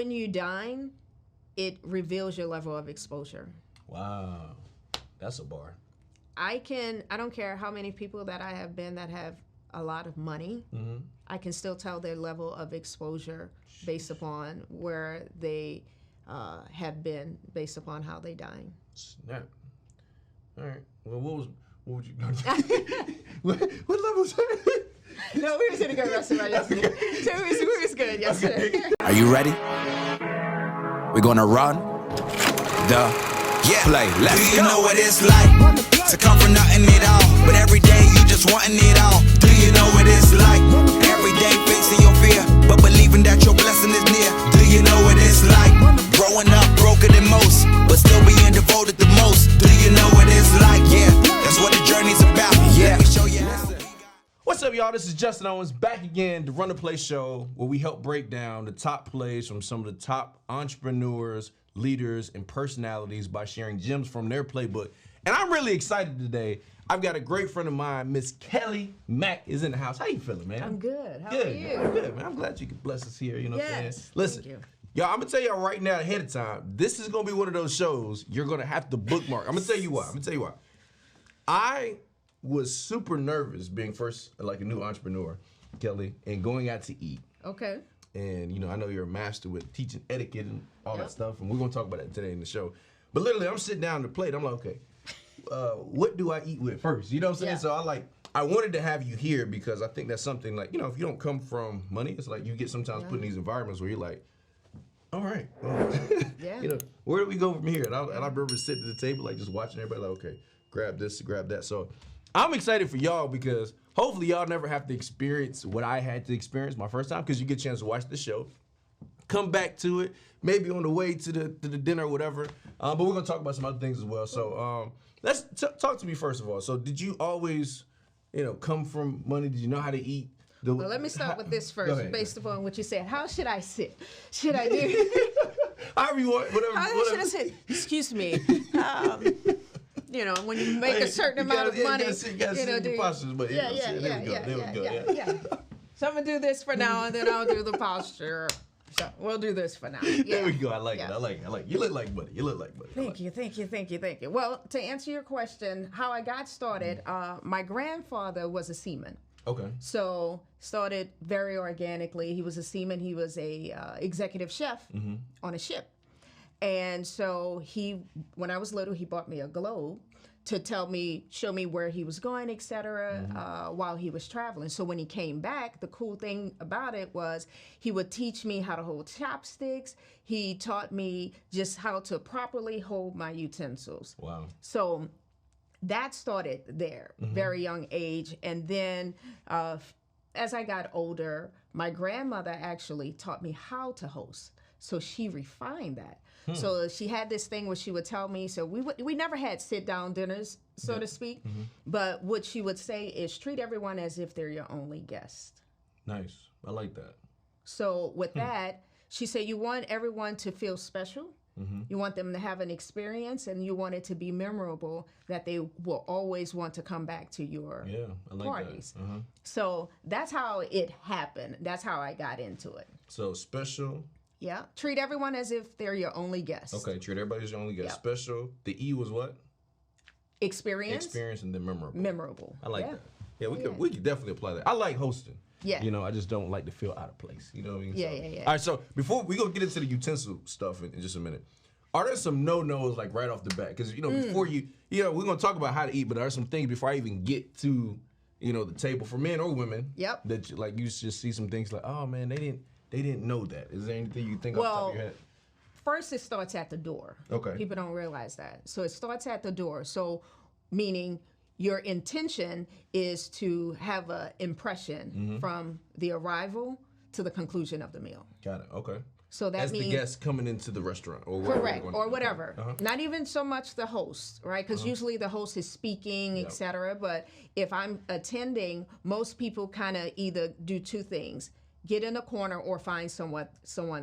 when you dine, it reveals your level of exposure. Wow, that's a bar. I don't care how many people that I have been that have a lot of money, I can still tell their level of exposure based upon where they have been, based upon how they dine. Snap. All right. Well, what would you? what level was that? No, we was in a good restaurant yesterday. Okay. So we was good yesterday. Okay. Are you ready? We're gonna run the play. Let's Do you go. know what it's like to come from nothing at all, but every day you just wanting it all? Do you know what it's like? Every day facing your fear, but believing that your blessing is near. Do you know what it's like? Growing up broker than most, but still being devoted the most. Do you know what it's like? Yeah, that's what the journey's about. Yeah, let me show you how. What's up, y'all? This is Justin Owens back again, the Run the Play show, where we help break down the top plays from some of the top entrepreneurs, leaders, and personalities by sharing gems from their playbook. And I'm really excited today. I've got a great friend of mine, Miss Kelly Mack, is in the house. How you feeling, man? I'm good. How Good, are you? I'm good, man. I'm glad you could bless us here. You know what I'm Yes, saying? Listen, thank you. y'all, I'm gonna tell y'all right now ahead of time. This is gonna be one of those shows you're gonna have to bookmark. I'm gonna tell you why. I was super nervous being first, like a new entrepreneur, Kelly, and going out to eat. Okay. And, you know, I know you're a master with teaching etiquette and all Yep. that stuff, and we're gonna talk about that today in the show. But literally, I'm sitting down at the plate, I'm like, okay, what do I eat with first? You know what I'm saying? Yeah. So I wanted to have you here because I think that's something like, you know, if you don't come from money, it's like you get sometimes put in these environments where you're like, all right, well, Yeah. you know, where do we go from here? And I remember sitting at the table, like just watching everybody, like, okay, grab this, grab that. So I'm excited for y'all because hopefully y'all never have to experience what I had to experience my first time, because you get a chance to watch the show, come back to it, maybe on the way to the dinner or whatever. But we're gonna talk about some other things as well. So let's talk to me first of all. So did you always, you know, come from money? Did you know how to eat? Well, let me start with this Go first, ahead. based upon what you said. How should I sit? Should I do? However you want, whatever. How should I sit? Excuse me. You know, when you make a certain amount of money, you gotta sit in your postures, but yeah. So I'm gonna do this for now, and then I'll do the posture. So we'll do this for now. Yeah. There we go. I like it. I like it. You look like buddy. Thank you. Well, to answer your question, how I got started, my grandfather was a seaman. Okay. So started very organically. He was a seaman. He was a executive chef on a ship. And so when I was little, he bought me a globe to show me where he was going, etc., while he was traveling. So when he came back, the cool thing about it was he would teach me how to hold chopsticks. He taught me just how to properly hold my utensils. Wow. So that started there, very young age. And then as I got older, my grandmother actually taught me how to host. So she refined that. So she had this thing where she would tell me, so we never had sit-down dinners, so to speak, but what she would say is treat everyone as if they're your only guest. Nice. I like that. So with that, she said you want everyone to feel special. You want them to have an experience, and you want it to be memorable, that they will always want to come back to your parties. That. So that's how it happened. That's how I got into it. So special. Yeah. Treat everyone as if they're your only guest. Okay, treat everybody as your only guest. Yep. Special. The E was what? Experience. Experience and then memorable. Memorable. I like that. Yeah, we could definitely apply that. I like hosting. Yeah. You know, I just don't like to feel out of place. You know what I mean? Yeah. All right, so before we go get into the utensil stuff in just a minute, are there some no-nos like right off the bat? Because, you know, before we're going to talk about how to eat, but are there some things before I even get to, you know, the table for men or women? Yep. That like you just see some things like, oh man, they didn't know that. Is there anything you think off the top of your head? First, it starts at the door. Okay. People don't realize that. So it starts at the door. So meaning your intention is to have an impression from the arrival to the conclusion of the meal. Got it. Okay. So that As means the guest coming into the restaurant or wherever correct, you're or going. whatever. Not even so much the host, right? Because usually the host is speaking, etc. But if I'm attending, most people kind of either do two things: get in a corner or find someone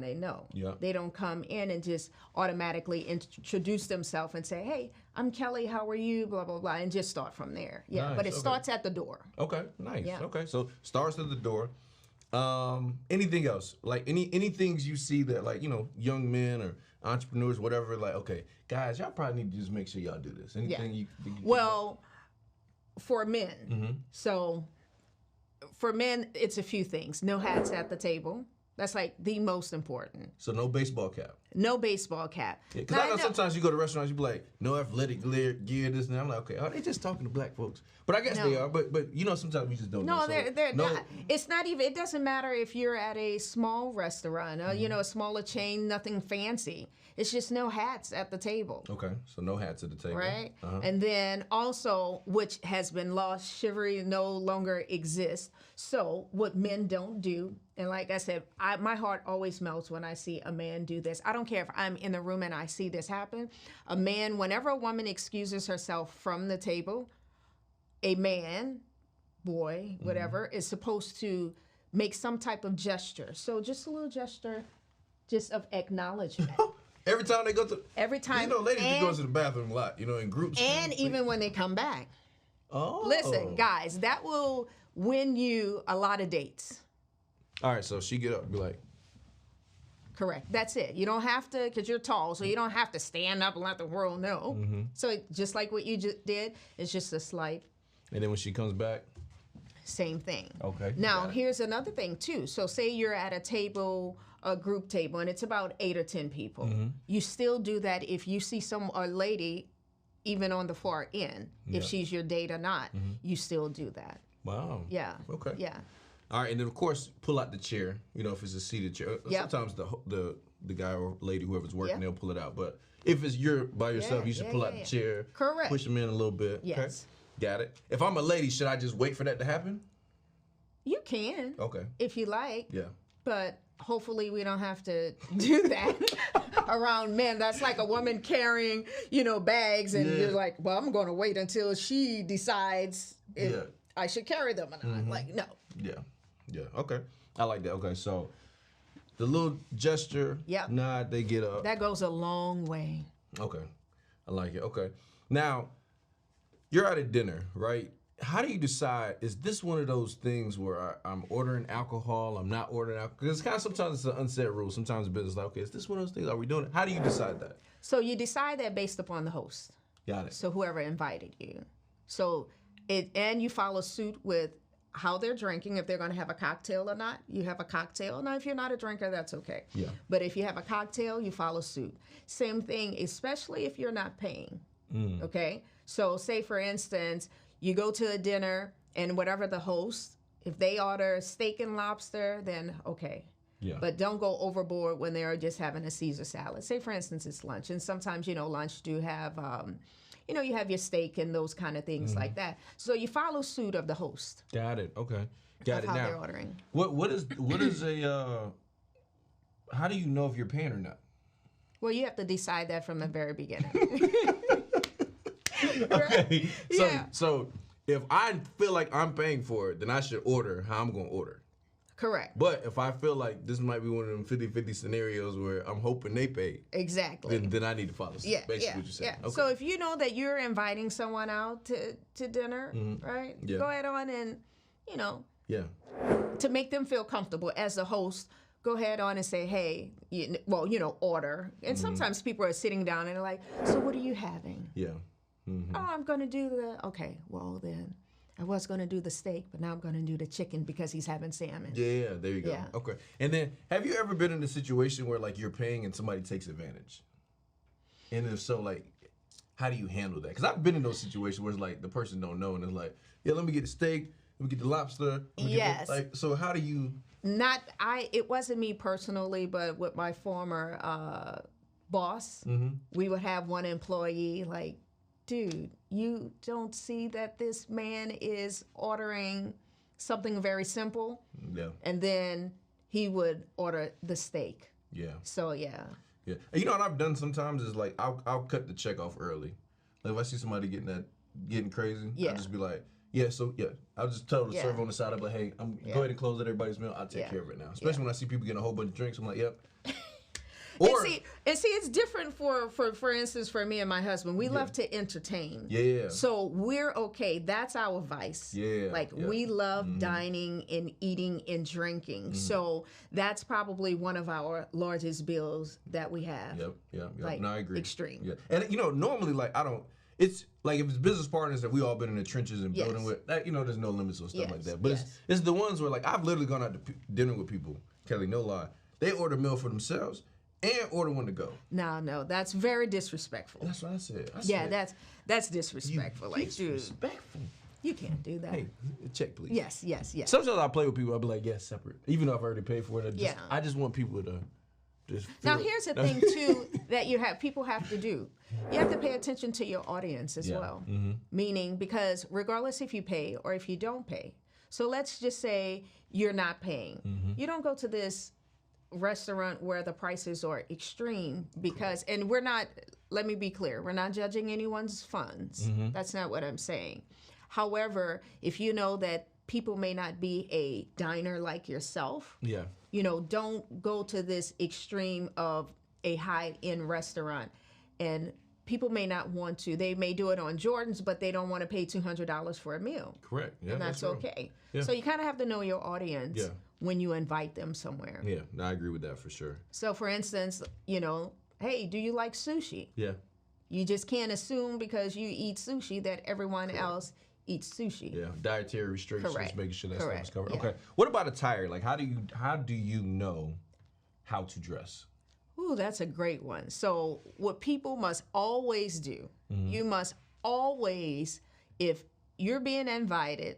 they know. Yeah. They don't come in and just automatically introduce themselves and say, "Hey, I'm Kelly. How are you?" Blah blah blah, and just start from there. Yeah, Nice, but it okay. starts at the door. Okay, nice. Yeah. Okay, so starts at the door. Anything else? Like any things you see that like, you know, young men or entrepreneurs, whatever, like, okay, guys, y'all probably need to just make sure y'all do this. Anything you well, for men, so for men, it's a few things. No hats at the table. That's like the most important. So no baseball cap. No baseball cap. Because I know sometimes you go to restaurants, you be like, no athletic gear, this and that. I'm like, okay, are they just talking to black folks? But I guess they are. But you know, sometimes we just don't know. No, they're not. It's not even. It doesn't matter if you're at a small restaurant, or, you know, a smaller chain, nothing fancy. It's just no hats at the table. Okay, so no hats at the table. Right? And then also, which has been lost, chivalry no longer exists. So what men don't do, and like I said, my heart always melts when I see a man do this. I don't care if I'm in the room and I see this happen. A man, whenever a woman excuses herself from the table, a man, boy, whatever, is supposed to make some type of gesture. So just a little gesture, just of acknowledgement. Every time they go to... Every time. You know, ladies be going to the bathroom a lot, you know, in groups. And even when they come back. Oh. Listen, guys, that will win you a lot of dates. All right, so she get up and be like... Correct. That's it. You don't have to, because you're tall, so you don't have to stand up and let the world know. So just like what you just did, it's just a slight... And then when she comes back? Same thing. Okay. Now, here's another thing, too. So say you're at a table, a group table, and it's about 8 or 10 people. You still do that if you see a lady, even on the far end, if she's your date or not, you still do that. Wow. Yeah. Okay. Yeah. All right, and then, of course, pull out the chair, you know, if it's a seated chair. Sometimes the guy or lady, whoever's working, they'll pull it out. But if it's you're by yourself, you should pull out the chair. Correct. Push them in a little bit. Yes. Okay? Got it. If I'm a lady, should I just wait for that to happen? You can. Okay. If you like. Yeah. But hopefully we don't have to do that around men. That's like a woman carrying, you know, bags, and you're like, well, I'm going to wait until she decides if I should carry them or not. Like, no. Yeah. Yeah. Okay. I like that. Okay. So the little gesture, nod, they get up. That goes a long way. Okay. I like it. Okay. Now, you're at a dinner, right? How do you decide, is this one of those things where I'm ordering alcohol, I'm not ordering alcohol? Because it's kind of sometimes it's an unsaid rule. Sometimes the business is like, okay, is this one of those things? Are we doing it? How do you decide that? So you decide that based upon the host. Got it. So whoever invited you. So and you follow suit with how they're drinking, if they're going to have a cocktail or not. You have a cocktail. Now, if you're not a drinker, that's okay. Yeah. But if you have a cocktail, you follow suit. Same thing, especially if you're not paying. Okay? So say, for instance, you go to a dinner and whatever the host, if they order steak and lobster, then okay. Yeah. But don't go overboard when they're just having a Caesar salad. Say, for instance, it's lunch. And sometimes, you know, lunch do have, you know, you have your steak and those kind of things like that. So you follow suit of the host. Got it. Okay. Got it. How Now, they're ordering. What is a, how do you know if you're paying or not? Well, you have to decide that from the very beginning. Okay. Yeah. So if I feel like I'm paying for it, then I should order how I'm going to order. Correct. But if I feel like this might be one of them 50-50 scenarios where I'm hoping they pay, exactly. then I need to follow suit. Basically what you're saying. Yeah. Okay. So if you know that you're inviting someone out to dinner, right? Yeah. Go ahead on and, you know, yeah. to make them feel comfortable as the host, go ahead on and say, hey, order. And sometimes people are sitting down and they're like, so what are you having? Yeah. Mm-hmm. Oh, I'm going to do okay, well then, I was going to do the steak, but now I'm going to do the chicken because he's having salmon. Yeah, there you go. Yeah. Okay. And then, have you ever been in a situation where, like, you're paying and somebody takes advantage? And if so, like, how do you handle that? Because I've been in those situations where it's like the person don't know and it's like, yeah, let me get the steak, let me get the lobster. Yes. So how do you... It wasn't me personally, but with my former boss, we would have one employee like, dude, you don't see that this man is ordering something very simple? Yeah. And then he would order the steak. Yeah. So, yeah. Yeah. And you know what I've done sometimes is like, I'll cut the check off early. Like if I see somebody getting crazy, I'll just be like, I'll just tell the server on the side, I'll be like, hey, go ahead and close out everybody's meal. I'll take care of it now. Especially when I see people getting a whole bunch of drinks, I'm like, yep. Or and see, it's different for instance, for me and my husband. We love to entertain. Yeah. So we're okay. That's our vice. Yeah. Like we love dining and eating and drinking. So that's probably one of our largest bills that we have. Yep. Like, no, I agree. extreme. Yeah. And normally, like, it's like if it's business partners that we all been in the trenches and building with, that, there's no limits or stuff like that. But it's the ones where, like, I've literally gone out to dinner with people, Kelly, no lie. They order a meal for themselves and order one to go. No, that's very disrespectful. That's what I said. That's disrespectful. Like, disrespectful. dude, you can't do that. Hey, check, please. Yes. Sometimes I play with people, I'll be like, yes, separate. Even though I've already paid for it. I just want people to just Now, here's the thing, too, that people have to do. You have to pay attention to your audience as well. Meaning, because regardless if you pay or if you don't pay. So let's just say you're not paying. You don't go to this restaurant where the prices are extreme because, and we're not, let me be clear, we're not judging anyone's funds. That's not what I'm saying. However, if you know that people may not be a diner like yourself, don't go to this extreme of a high-end restaurant. And people may not want to. They may do it on Jordan's, but they don't want to pay $200 for a meal. Correct. Yeah, and that's okay. Yeah. So you kind of have to know your audience when you invite them somewhere. Yeah, no, I agree with that for sure. So, for instance, hey, do you like sushi? Yeah. You just can't assume because you eat sushi that everyone else eats sushi. Yeah, dietary restrictions, making sure that stuff is covered. Yeah. Okay, what about attire? Like, how do you know how to dress? Ooh, that's a great one. So what people must always do, you must always, if you're being invited,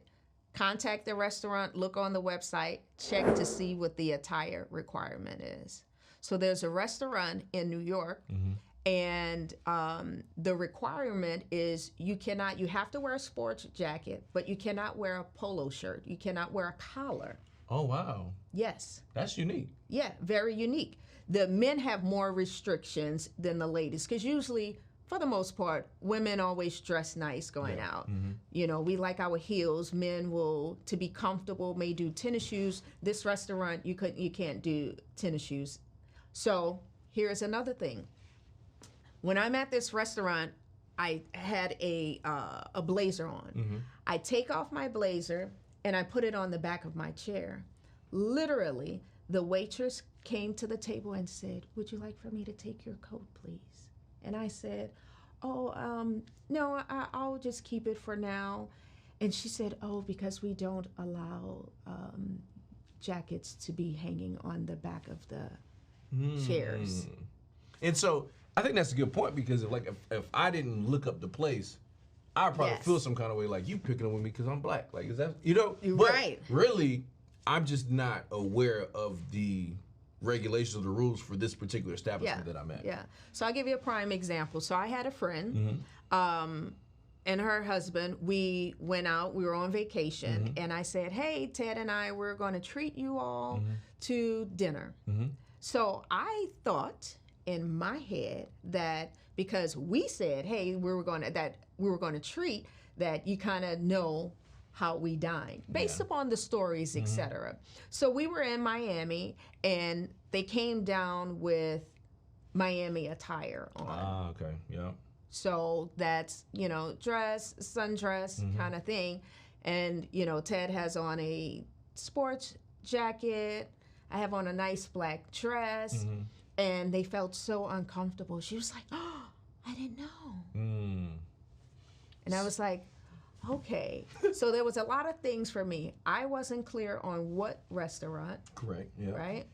contact the restaurant, look on the website, check to see what the attire requirement is. So there's a restaurant in New York, and the requirement is you have to wear a sports jacket, but you cannot wear a polo shirt. You cannot wear a collar. Oh, wow. Yes. That's unique. Yeah, very unique. The men have more restrictions than the ladies because usually, for the most part, women always dress nice going out. We like our heels. Men will, to be comfortable, may do tennis shoes. This restaurant, you can't do tennis shoes. So here's another thing. When I'm at this restaurant, I had a blazer on. I take off my blazer and I put it on the back of my chair. Literally, the waitress came to the table and said, "Would you like for me to take your coat, please?" And I said, "Oh, no, I'll just keep it for now." And she said, "Oh, because we don't allow jackets to be hanging on the back of the chairs." And so I think that's a good point because if I didn't look up the place, I'd probably feel some kind of way like you picking up with me because I'm black. Like, is that But right? Really, I'm just not aware of the regulations or the rules for this particular establishment that I'm at. Yeah. So I'll give you a prime example. So I had a friend, and her husband. We went out. We were on vacation, and I said, "Hey, Ted and I, we're going to treat you all to dinner." So I thought in my head that because we said, "Hey, we were going to treat," that you kind of know how we dine based upon the stories, etc. So we were in Miami and they came down with Miami attire on. Ah, okay, yeah. So that's, dress, sundress kind of thing. And, Ted has on a sports jacket. I have on a nice black dress. And they felt so uncomfortable. She was like, "Oh, I didn't know." And I was like, okay. So there was a lot of things for me. I wasn't clear on what restaurant. Correct. Yeah. Right.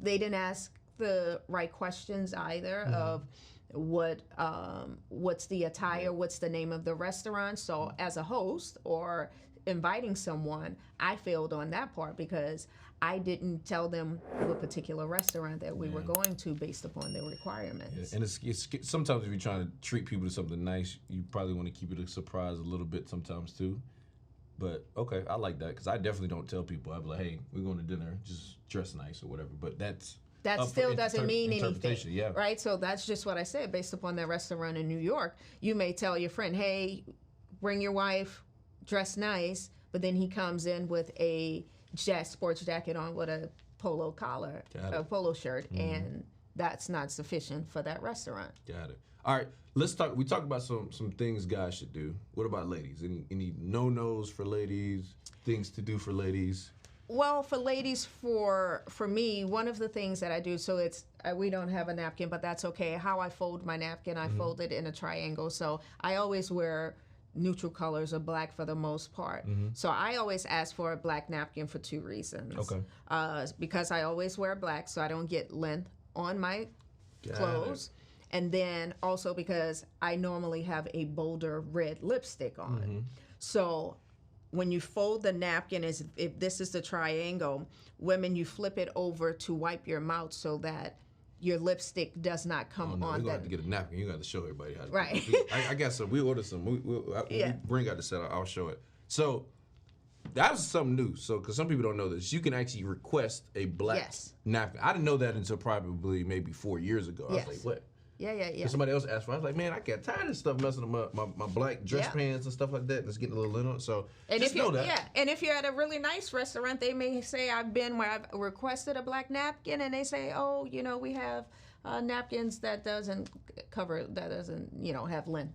They didn't ask the right questions either of what's the attire, what's the name of the restaurant. So as a host or inviting someone, I failed on that part because I didn't tell them what particular restaurant that we were going to based upon their requirements. Yeah. And it's sometimes if you're trying to treat people to something nice, you probably want to keep it a surprise a little bit sometimes too. But okay, I like that because I definitely don't tell people. I'd be like, "Hey, we're going to dinner, just dress nice or whatever." But that still doesn't mean anything, yeah. Right? So that's just what I said. Based upon that restaurant in New York, you may tell your friend, "Hey, bring your wife, dress nice," but then he comes in with a sports jacket on with a polo collar, Got a it. polo shirt, and that's not sufficient for that restaurant. Got it. All right, let's talk. We talked about some things guys should do. What about ladies? Any no-nos for ladies? Things to do for ladies? Well, for ladies, for me, one of the things that I do, so it's we don't have a napkin, but that's okay. How I fold my napkin, I fold it in a triangle. So I always wear neutral colors or black for the most part. So I always ask for a black napkin for 2 reasons. Okay. Because I always wear black, so I don't get length on my Got clothes. And then also because I normally have a bolder red lipstick on. So when you fold the napkin, if this is the triangle, women, you flip it over to wipe your mouth so that your lipstick does not come No, on. we're gonna that. have to get a napkin. You got to show everybody how to Right. do it. I got some. We ordered some. We bring out the set. I'll show it. So that was something new. So because some people don't know this, you can actually request a black napkin. I didn't know that until probably maybe 4 years ago. I was like, what? Yeah. Somebody else asked for it. I was like, man, I get tired of stuff messing up my black dress pants and stuff like that. That's getting a little lint on it. So And just know that. and if you're at a really nice restaurant, they may say, I've been where I've requested a black napkin, and they say, oh, we have napkins that doesn't have lint.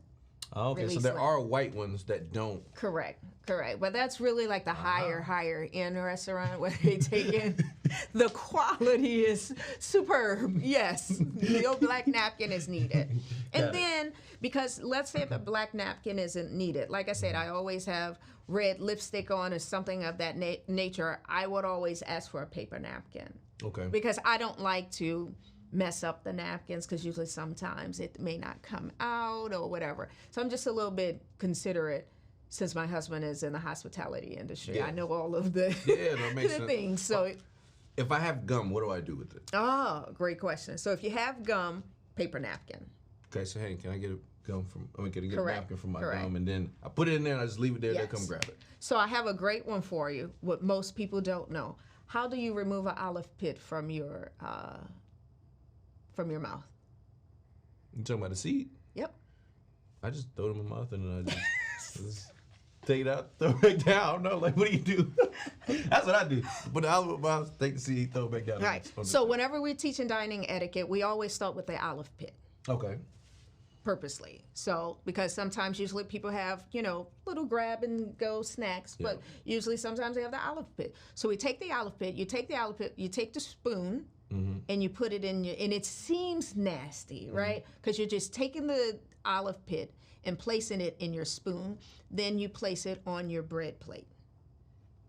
Oh, okay, so release there lint. are white ones that don't. Correct. But that's really like the higher end restaurant where they take in the quality is superb. Yes, your black napkin is needed. And then, because let's say if a black napkin isn't needed, like I said, I always have red lipstick on or something of that nature, I would always ask for a paper napkin. Okay. Because I don't like to mess up the napkins, because usually sometimes it may not come out or whatever. So I'm just a little bit considerate, since my husband is in the hospitality industry. Yeah. I know all of the, that makes the sense. things. So, If I have gum, what do I do with it? great question. So if you have gum, paper napkin. Okay, so hey, can I get a gum from? Can I get a Correct. napkin from my Correct. gum, and then I put it in there and I just leave it there. They come grab it. So I have a great one for you. What most people don't know: how do you remove an olive pit from your mouth? You talking about the seed? Yep. I just throw it in my mouth and then I just take it out, throw it back down. I don't know, like, what do you do? That's what I do. Put the olive in my mouth, take the seed, throw it back down. Right. So whenever we're teaching dining etiquette, we always start with the olive pit. Okay. Purposely. So, because sometimes usually people have, little grab and go snacks, but usually sometimes they have the olive pit. So we take the olive pit, you take the spoon, and you put it in and it seems nasty, right? Because you're just taking the olive pit and placing it in your spoon, then you place it on your bread plate.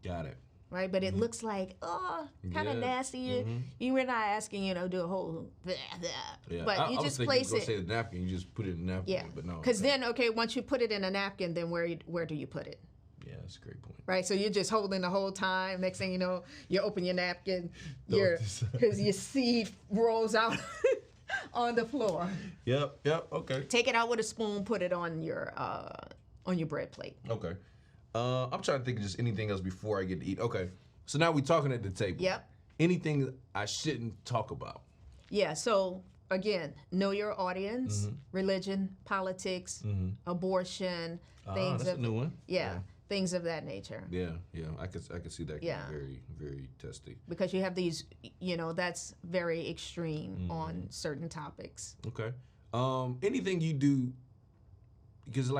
Got it. Right, but it looks like, kind of nasty. You were not asking, do a whole Yeah. but you I just was place thinking it. you were gonna say the napkin, you just put it in the napkin. Yeah, But no. because then, once you put it in a napkin, then where do you put it? Yeah, that's a great point. Right, so you're just holding the whole time. Next thing you know, you open your napkin, Throw your it aside. because your seed rolls out on the floor. Yep, okay. Take it out with a spoon, put it on your bread plate. Okay. I'm trying to think of just anything else before I get to eat. Okay. So now we're talking at the table. Yep. Anything I shouldn't talk about. Yeah, so again, know your audience, religion, politics, abortion, things that's of a new one. Yeah, things of that nature. Yeah. I could see that Yeah. very, very testy. Because you have these, that's very extreme on certain topics. Okay. Anything you do, because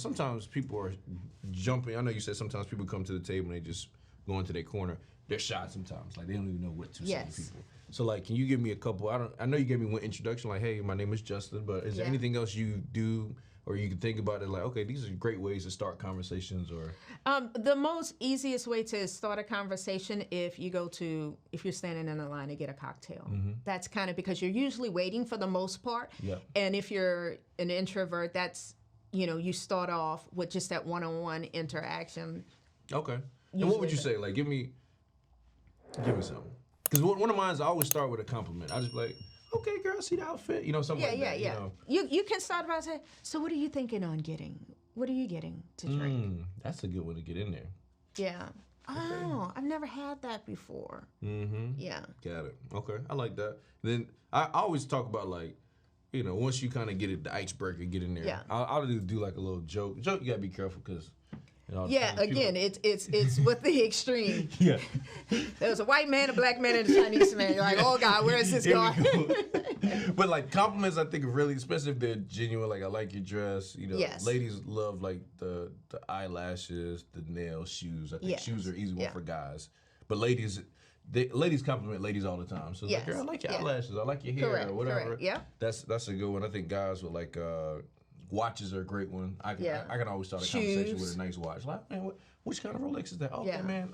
sometimes people are jumping. I know you said sometimes people come to the table and they just go into their corner. They're shy sometimes. Like, they don't even know what to say to people. So, like, can you give me a couple? I know you gave me one introduction, like, hey, my name is Justin, but is there anything else you do or you can think about it, like, okay, these are great ways to start conversations? Or the most easiest way to start a conversation, if you're standing in a line to get a cocktail. That's kind of because you're usually waiting for the most part. Yeah. And if you're an introvert, that's, you start off with just that one-on-one interaction. okay. And what would you say? Like, give me something. Because one of mine is I always start with a compliment. I just be like, okay, girl, see the outfit, something like that. You can start by saying, so what are you thinking on getting? What are you getting to drink? That's a good one to get in there. Yeah. Oh, I've never had that before. Yeah. Got it. Okay, I like that. Then I always talk about, like, once you kind of get it, the icebreaker, get in there. Yeah. I'll do like a little joke. You gotta be careful because Yeah, again, it's with the extreme. Yeah. There's a white man, a black man, and a Chinese man. You're like, oh God, where is this going? But like compliments, I think are really, especially if they're genuine. Like, I like your dress. You know, Yes. ladies love like the eyelashes, the nails, shoes. I think Yes. shoes are easy one Yeah. for guys, but ladies compliment ladies all the time. So it's like, Yes. girl, I like your Yeah. eyelashes. I like your hair Correct, or whatever. correct, yeah. That's a good one. I think guys with like watches are a great one. I can always start a conversation with a nice watch. Like, man, which kind of Rolex is that? Okay, Yeah. man,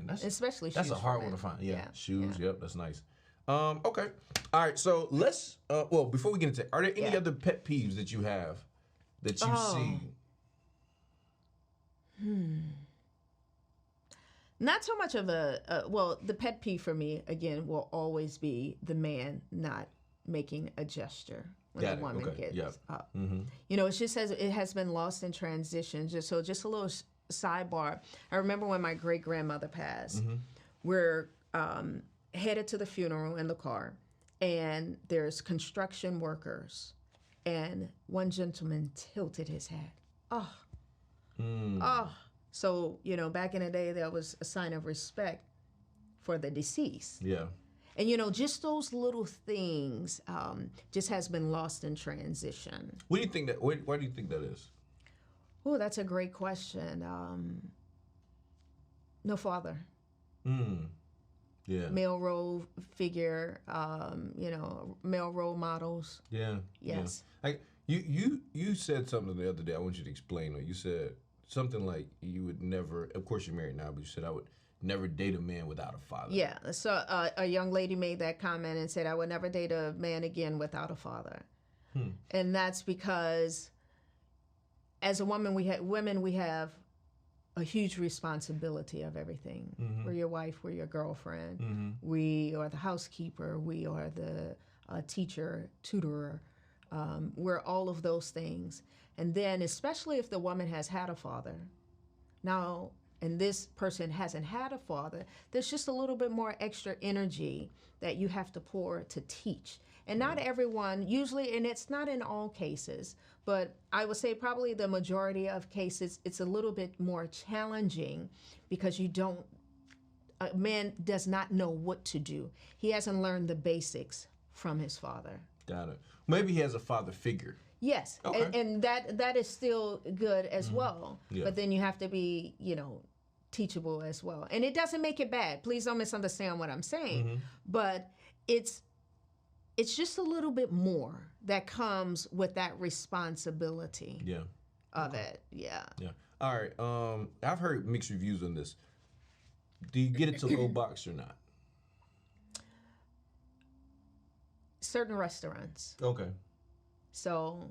that's Especially that's shoes a hard for one to men. find. Yeah, Yeah, shoes. yeah. Yep, that's nice. Okay, all right. So let's. Well, before we get into, are there any Yeah. other pet peeves that you have that you see? Not so much of well, the pet peeve for me, again, will always be the man not making a gesture when Got the it, woman okay, gets yep. up. You know, it's just it has been lost in transition. Just a little sidebar. I remember when my great grandmother passed. We're headed to the funeral in the car, and there's construction workers, and one gentleman tilted his head. So, you know, back in the day, that was a sign of respect for the deceased. Yeah. And, you know, just those little things just has been lost in transition. What do you think that? Why do you think that is? Oh, that's a great question. No father. Yeah. Male role figure, you know, male role models. Yeah. Yes. Yeah. Like you said something the other day. I want you to explain it. You said something like you would never. Of course, you're married now, but you said I would never date a man without a father. Yeah. So a young lady made that comment and said, "I would never date a man again without a father," and that's because, as a woman, we have a huge responsibility of everything. We're your wife, we're your girlfriend, we are the housekeeper, we are the teacher, tutorer. We're all of those things. And then, especially if the woman has had a father, now, and this person hasn't had a father, there's just a little bit more extra energy that you have to pour to teach. And not everyone, usually, and it's not in all cases, but I would say probably the majority of cases, it's a little bit more challenging because a man does not know what to do. He hasn't learned the basics from his father. Got it. Maybe he has a father figure. Yes, Okay. and that is still good as well. Yeah. But then you have to be, you know, teachable as well. And it doesn't make it bad. Please don't misunderstand what I'm saying. But it's just a little bit more that comes with that responsibility Yeah. of it. Yeah. Yeah. All right. I've heard mixed reviews on this. Do you get it to low box or not? Certain restaurants. Okay. So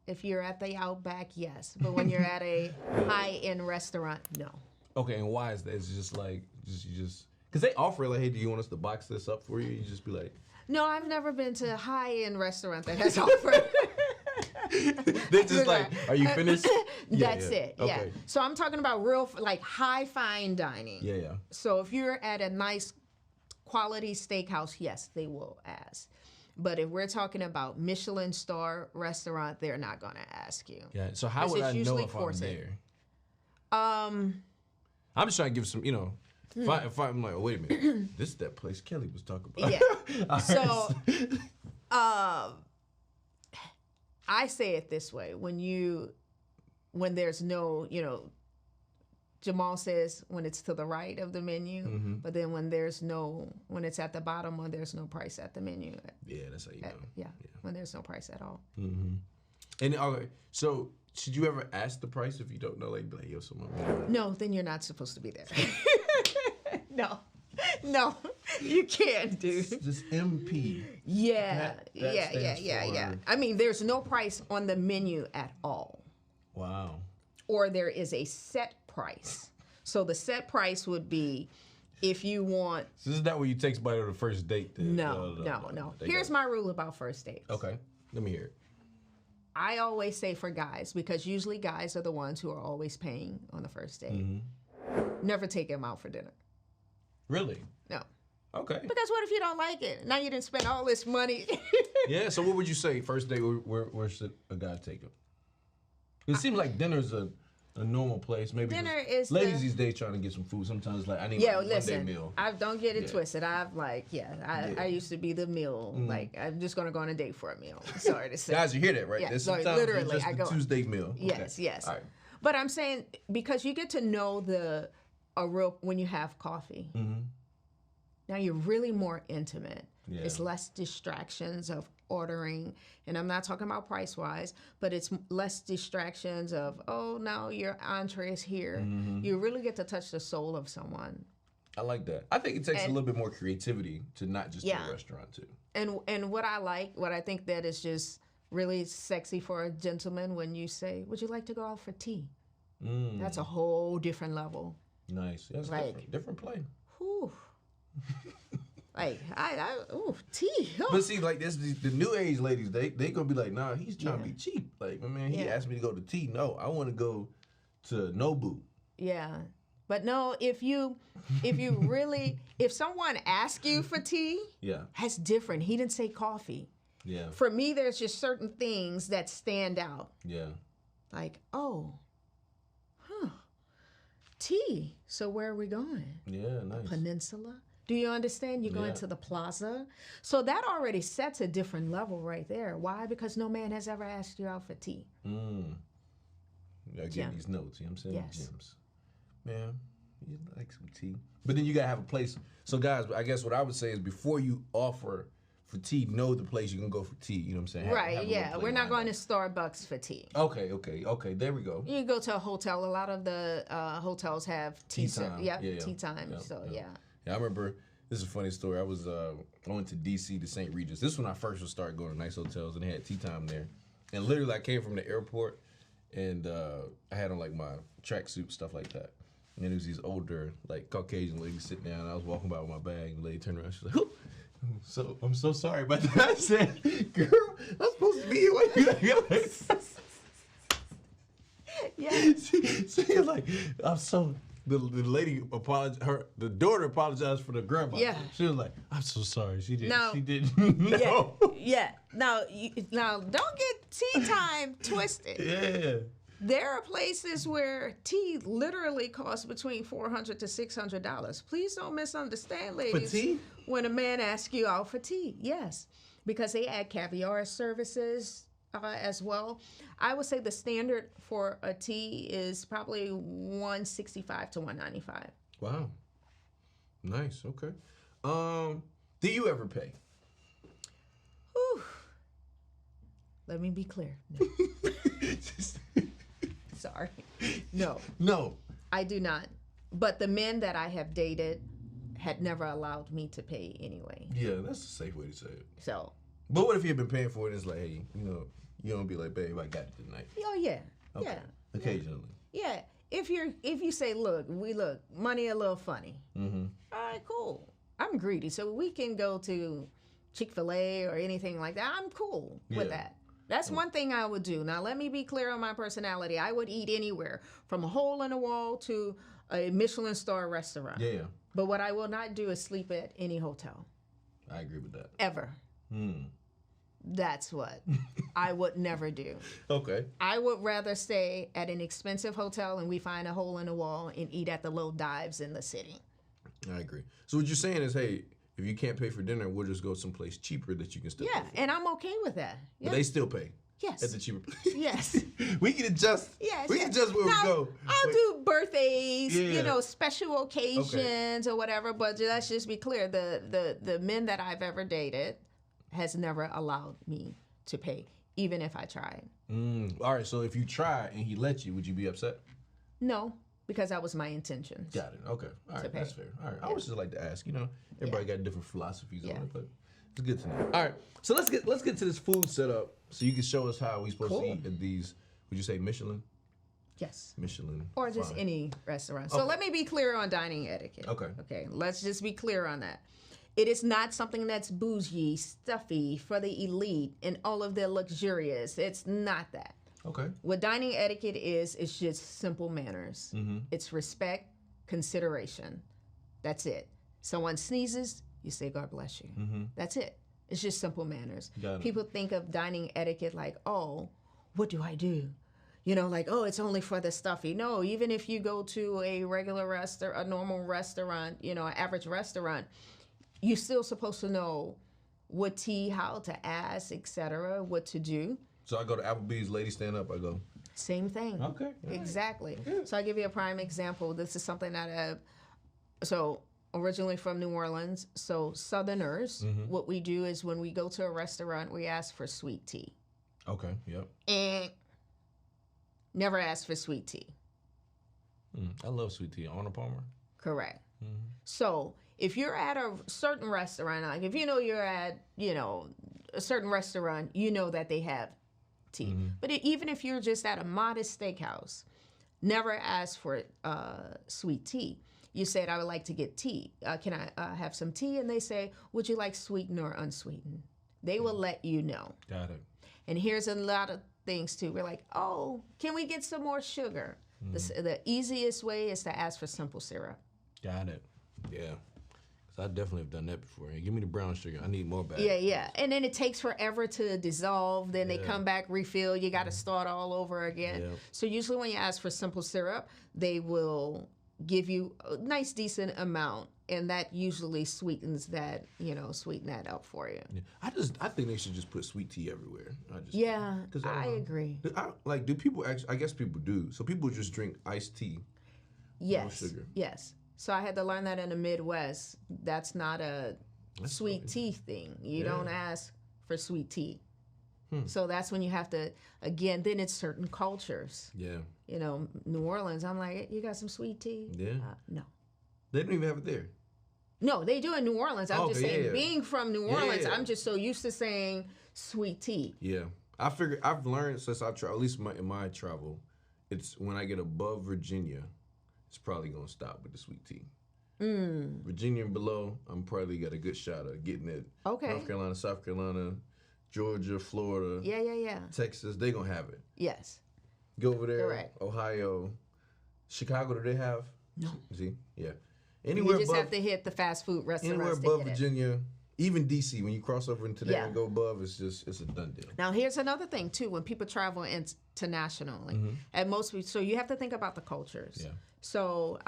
if you're at the Outback, yes. But when you're at a high-end restaurant, no. Okay, and why is that? It's just like you just because they offer like, hey, do you want us to box this up for you? You just be like, No, I've never been to a high-end restaurant that has offered. they're just like, are you finished? That's it. Yeah. Okay. So I'm talking about real like high fine dining. Yeah, yeah. So if you're at a nice quality steakhouse, yes, they will ask. But if we're talking about Michelin star restaurant, they're not gonna ask you. Yeah. So how Because would it's I know usually if I'm courted. there? I'm just trying to give some, you know. If I'm like, oh, wait a minute, this is that place Kelly was talking about. Yeah. All So, right. I say it this way: when there's no, you know, Jamal says when it's to the right of the menu, but then when it's at the bottom or there's no price at the menu. Yeah, that's how you know. Yeah, when there's no price at all. And okay, so should you ever ask the price if you don't know? Like, be like, yo, someone. No, then you're not supposed to be there. No, you can't, dude. Just MP. Yeah, That yeah. stands for- I mean, there's no price on the menu at all. Wow. Or there is a set price. So the set price would be if you want. So this is not where you take somebody on the first date. Then. No. Here's my rule about first dates. Okay, let me hear it. I always say for guys, because usually guys are the ones who are always paying on the first date. Never take them out for dinner. Really? No. Okay. Because what if you don't like it? Now you didn't spend all this money. Yeah. So what would you say first date? Where should a guy take him? It seems like dinner's A normal place, maybe. Dinner is ladies these days trying to get some food. Sometimes it's like I need Yeah, my listen. Monday meal. I don't get it twisted. I used to be the meal. Like I'm just gonna go on a date for a meal. Sorry to say. Guys, you hear that, right? Yeah, There's so sometimes literally, it's just I the go Tuesday meal. Yes, Okay. yes. All right. But I'm saying because you get to know when you have coffee. Now you're really more intimate. Yeah. It's less distractions of ordering, and I'm not talking about price wise, but it's less distractions of, oh, now your entree is here. You really get to touch the soul of someone. I like that. I think it takes a little bit more creativity to not just do a restaurant too. And what I think that is just really sexy for a gentleman when you say, would you like to go out for tea? That's a whole different level. Nice. That's different play. Whew. Like tea. Oh. But see, like this, the new age ladies, they gonna be like, nah, he's trying to be cheap. Like, man, he asked me to go to tea. No, I want to go to Nobu. Yeah, but no, if you really, if someone asks you for tea, that's different. He didn't say coffee. Yeah. For me, there's just certain things that stand out. Yeah. Like, tea. So where are we going? Yeah, nice. Peninsula. Do you understand? You're going to the plaza. So that already sets a different level right there. Why? Because no man has ever asked you out for tea. I get these notes, you know what I'm saying? Yes. Gems. Man, you like some tea. But then you gotta have a place. So guys, I guess what I would say is before you offer for tea, know the place you can go for tea. You know what I'm saying? Right, yeah. We're not going to Starbucks for tea. Okay. There we go. You can go to a hotel. A lot of the hotels have tea time. Yeah, tea time. Yeah. Yeah, I remember, this is a funny story. I was going to D.C. to St. Regis. This is when I first would start going to nice hotels, and they had tea time there. And literally, I came from the airport, and I had on, like, my tracksuit, stuff like that. And there was these older, like, Caucasian ladies sitting down, and I was walking by with my bag, and the lady turned around, she was like, "So I'm so sorry about that." I said, "Girl, I'm supposed to be here." Yeah. She was like, "I'm so." The lady apologized. The daughter apologized for the grandma. Yeah. She was like, "I'm so sorry. She didn't. No. She didn't." No. Yeah. Now, don't get tea time twisted. Yeah. There are places where tea literally costs between $400 to $600. Please don't misunderstand, ladies. For tea? When a man asks you out for tea, yes, because they add caviar services as well. I would say the standard for a tea is probably $165 to $195. Wow. Nice. Okay. Do you ever pay? Whew. Let me be clear. No. Sorry. No. No. I do not. But the men that I have dated had never allowed me to pay anyway. Yeah, that's a safe way to say it. So. But what if you've been paying for it and it's like, hey, you don't be like, babe, I got it tonight. Oh yeah. Okay. Yeah. Occasionally. Yeah. If you say, look, money a little funny. Mm-hmm. All right, cool. I'm greedy, so we can go to Chick-fil-A or anything like that. I'm cool with that. That's one thing I would do. Now, let me be clear on my personality. I would eat anywhere, from a hole in the wall to a Michelin star restaurant. Yeah. But what I will not do is sleep at any hotel. I agree with that. Ever. That's what I would never do. Okay. I would rather stay at an expensive hotel and we find a hole in the wall and eat at the low dives in the city. I agree. So what you're saying is, hey, if you can't pay for dinner, we'll just go someplace cheaper that you can still pay for. And I'm okay with that. Yeah. But they still pay. Yes. At the cheaper place. Yes. We can adjust. Yes. We can adjust where now, we go. I'll do birthdays, Yeah. special occasions or whatever, but let's just be clear. The men that I've ever dated has never allowed me to pay, even if I tried. All right, so if you try and he let you, would you be upset? No, because that was my intention. Got it. Okay. All right, that's fair. All right. I always just like to ask, everybody got different philosophies on it, but it's good to know. All right, so let's get to this food setup so you can show us how we supposed to eat at these, would you say Michelin? Yes. Michelin. Or just fine. any restaurant. So let me be clear on dining etiquette. Okay. Okay, let's just be clear on that. It is not something that's bougie, stuffy, for the elite, and all of the luxurious. It's not that. Okay. What dining etiquette is, it's just simple manners. Mm-hmm. It's respect, consideration. That's it. Someone sneezes, you say, God bless you. Mm-hmm. That's it. It's just simple manners. Got it. People think of dining etiquette like, oh, what do I do? you know, like, oh, it's only for the stuffy. No, even if you go to a regular restaurant, a normal restaurant, you know, an average restaurant, you're still supposed to know what tea, how to ask, etc., what to do. So I go to Applebee's, lady stand up, I go. Same thing. Okay. Exactly. So I'll give you a prime example. This is something that originally from New Orleans. So Southerners, what we do is when we go to a restaurant, we ask for sweet tea. Okay, yep. And never ask for sweet tea. I love sweet tea. Arnold Palmer? Correct. So if you're at a certain restaurant, like if you know you're at, you know, a certain restaurant, you know that they have tea. But even if you're just at a modest steakhouse, never ask for sweet tea. You said, I would like to get tea. Can I have some tea? And they say, would you like sweetened or unsweetened? They will let you know. Got it. And here's a lot of things too. We're like, oh, can we get some more sugar? The easiest way is to ask for simple syrup. Got it. Yeah. I definitely have done that before. Hey, give me the brown sugar. I need more back. Yeah. And then it takes forever to dissolve. Then they come back, refill. You got to start all over again. Yeah. So usually when you ask for simple syrup, they will give you a nice, decent amount. And that usually sweetens that, you know, sweeten that up for you. Yeah. I think they should just put sweet tea everywhere. I agree. Do people actually, I guess people do. So people just drink iced tea. Yes. No sugar. Yes. So I had to learn that in the Midwest. That's not a sweet tea thing. You don't ask for sweet tea. So that's when you have to, again, then it's certain cultures. Yeah. You know, New Orleans, I'm like, you got some sweet tea? Yeah. No. They don't even have it there. No, they do in New Orleans. I'm just saying, being from New Orleans, Yeah. I'm just so used to saying sweet tea. Yeah. I figure I've learned since I've traveled, at least in my travel, it's when I get above Virginia, it's probably going to stop with the sweet tea. Virginia and below, I'm probably got a good shot of getting it. Okay. North Carolina, South Carolina, Georgia, Florida, Yeah. Texas, they going to have it. Yes. Go over there, Correct. Ohio, Chicago, do they have? No. See? Yeah. You Anywhere just above, have to hit the fast food restaurants. anywhere to above get it. Virginia, even DC, when you cross over into there Yeah. and go above, it's a done deal. Now, here's another thing, too, when people travel internationally. And so you have to think about the cultures. Yeah. So,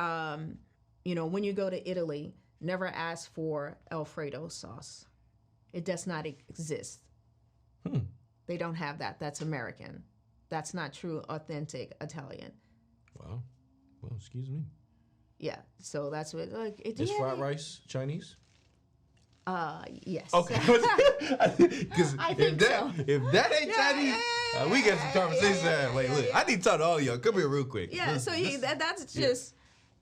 you know, when you go to Italy, never ask for Alfredo sauce. It does not exist. They don't have that. That's American. That's not true, authentic Italian. Wow. Well, excuse me. Yeah. So that's what, like, Is fried rice Chinese? Yes. Okay. Because I think so. if that ain't Chinese, we got some conversations to have. Like, look, I need to talk to all of y'all. Come here real quick. Yeah. Let's- So that's just,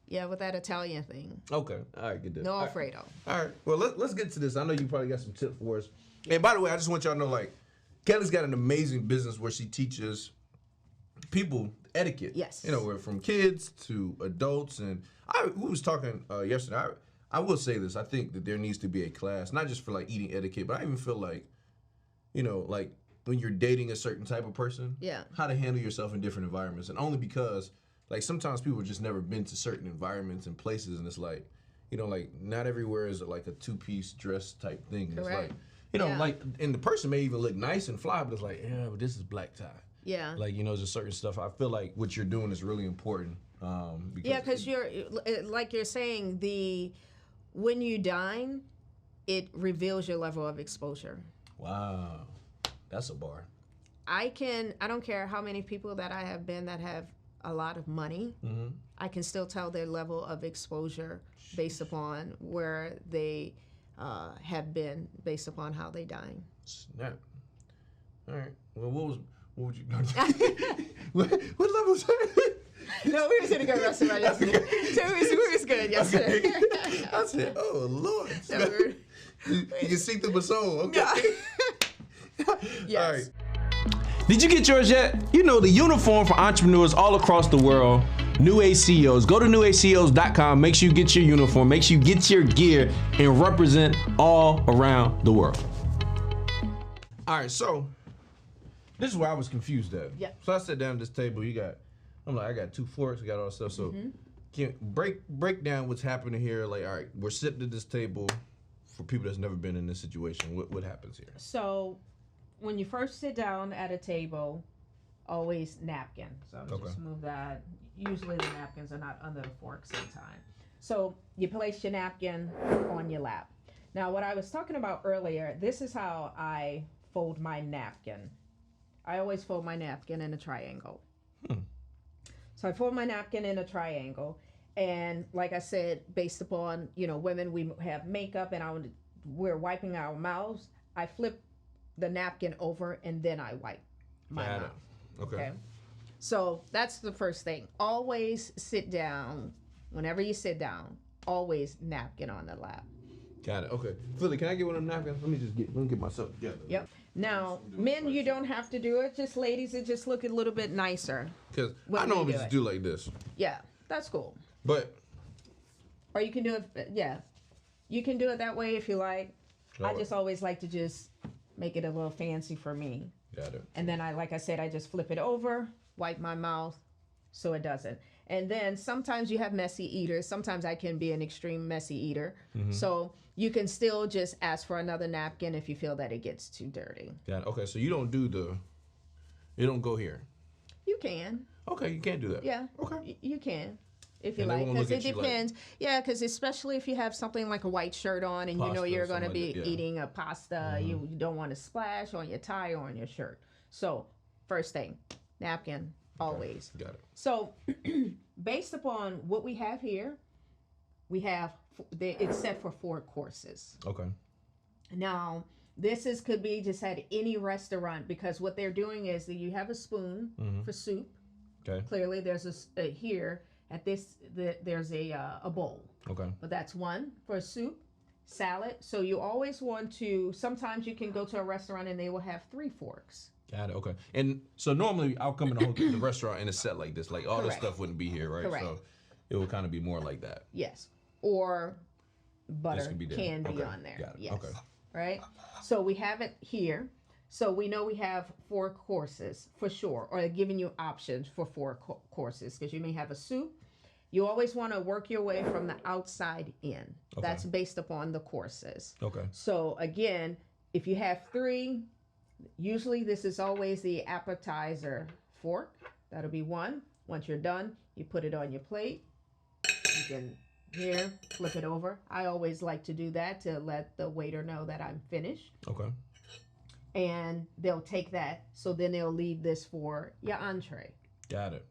with that Italian thing. Okay. All right, good deal. No All right. Alfredo. All right. Well, let's get to this. I know you probably got some tips for us. And by the way, I just want y'all to know, like, Kelly's got an amazing business where she teaches people etiquette. Yes. You know, we're from kids to adults. And we was talking yesterday. I will say this. I think that there needs to be a class, not just for, like, eating etiquette, but I even feel like, you know, like, when you're dating a certain type of person, how to handle yourself in different environments. And only because, like, sometimes people just never been to certain environments and places, and it's like, you know, like, not everywhere is like a two-piece dress type thing. And it's like, you know, like, and the person may even look nice and fly, but it's like, yeah, but this is black tie. Yeah. Like, you know, there's certain stuff. I feel like what you're doing is really important. Because you're, like you're saying, when you dine, it reveals your level of exposure. Wow. That's a bar. I don't care how many people that I have been that have a lot of money, I can still tell their level of exposure based upon where they have been, based upon how they dine. Snap. All right. Well, what would you? what level was that? No, we was in a good restaurant yesterday. So we was good yesterday. Okay. I said, "Oh Lord." You can see through my soul. Okay. Yes. All right. Did you get yours yet? You know, the uniform for entrepreneurs all across the world, New ACOs. Go to newacos.com. Make sure you get your uniform. Make sure you get your gear and represent all around the world. All right, so this is where I was confused at. Yeah. So I sat down at this table. I'm like, I got 2 forks. I got all this stuff. So can break down what's happening here. Like, all right, we're sitting at this table. For people that's never been in this situation, what happens here? So when you first sit down at a table, always napkin. So I'll Okay. just move that. Usually the napkins are not under the fork sometime. So you place your napkin on your lap. Now what I was talking about earlier, this is how I fold my napkin. I always fold my napkin in a triangle. So I fold my napkin in a triangle, and like I said, based upon, you know, women, we have makeup and we're wiping our mouths. I flip the napkin over and then I wipe my Got mouth. it. Okay. So that's the first thing. Always sit down. Whenever you sit down, always napkin on the lap. Got it. Okay. Philly, can I get one of them napkins? Let me get myself together. Yep. Now, men, you don't have to do it. Just ladies, it just look a little bit nicer. Because when I we normally do just it. do like this. Yeah, that's cool. But Or you can do it, yeah. You can do it that way if you like. I just always like to just make it a little fancy for me. got it. And then like I said, I just flip it over, wipe my mouth so it doesn't. And then sometimes you have messy eaters. Sometimes I can be an extreme messy eater. So you can still just ask for another napkin if you feel that it gets too dirty. Got it. Okay, so you don't go here. You can. Okay, you can't do that. Yeah. Okay. You can. If you And they like, won't because look it at you depends. Yeah, because especially if you have something like a white shirt on and you know Pasta, you're going to something be like that, yeah. eating a pasta, you don't want to splash on your tie or on your shirt. So, first thing, napkin, always. Got it. So, based upon what we have here, we have, it's set for 4 courses. Okay. Now, this could be just at any restaurant, because what they're doing is that you have a spoon for soup. Okay. Clearly, there's here at this, there's a bowl. Okay. But that's one for soup, salad. So you always want to, sometimes you can go to a restaurant and they will have 3 forks. Got it. Okay. And so normally I'll come in the restaurant and it's set like this. Like all this Correct. stuff wouldn't be here, right? Correct. So it would kind of be more like that. Yes. Or butter could be there. can be Okay. on there. Got it. Yes. Okay. Right? So we have it here. So we know we have 4 courses for sure, or they're giving you options for 4 courses, because you may have a soup. You always want to work your way from the outside in. Okay. That's based upon the courses. Okay. So again, if you have 3, usually this is always the appetizer fork. That'll be 1. Once you're done, you put it on your plate. You can here flip it over. I always like to do that to let the waiter know that I'm finished. Okay. And they'll take that. So then they'll leave this for your entree. Got it.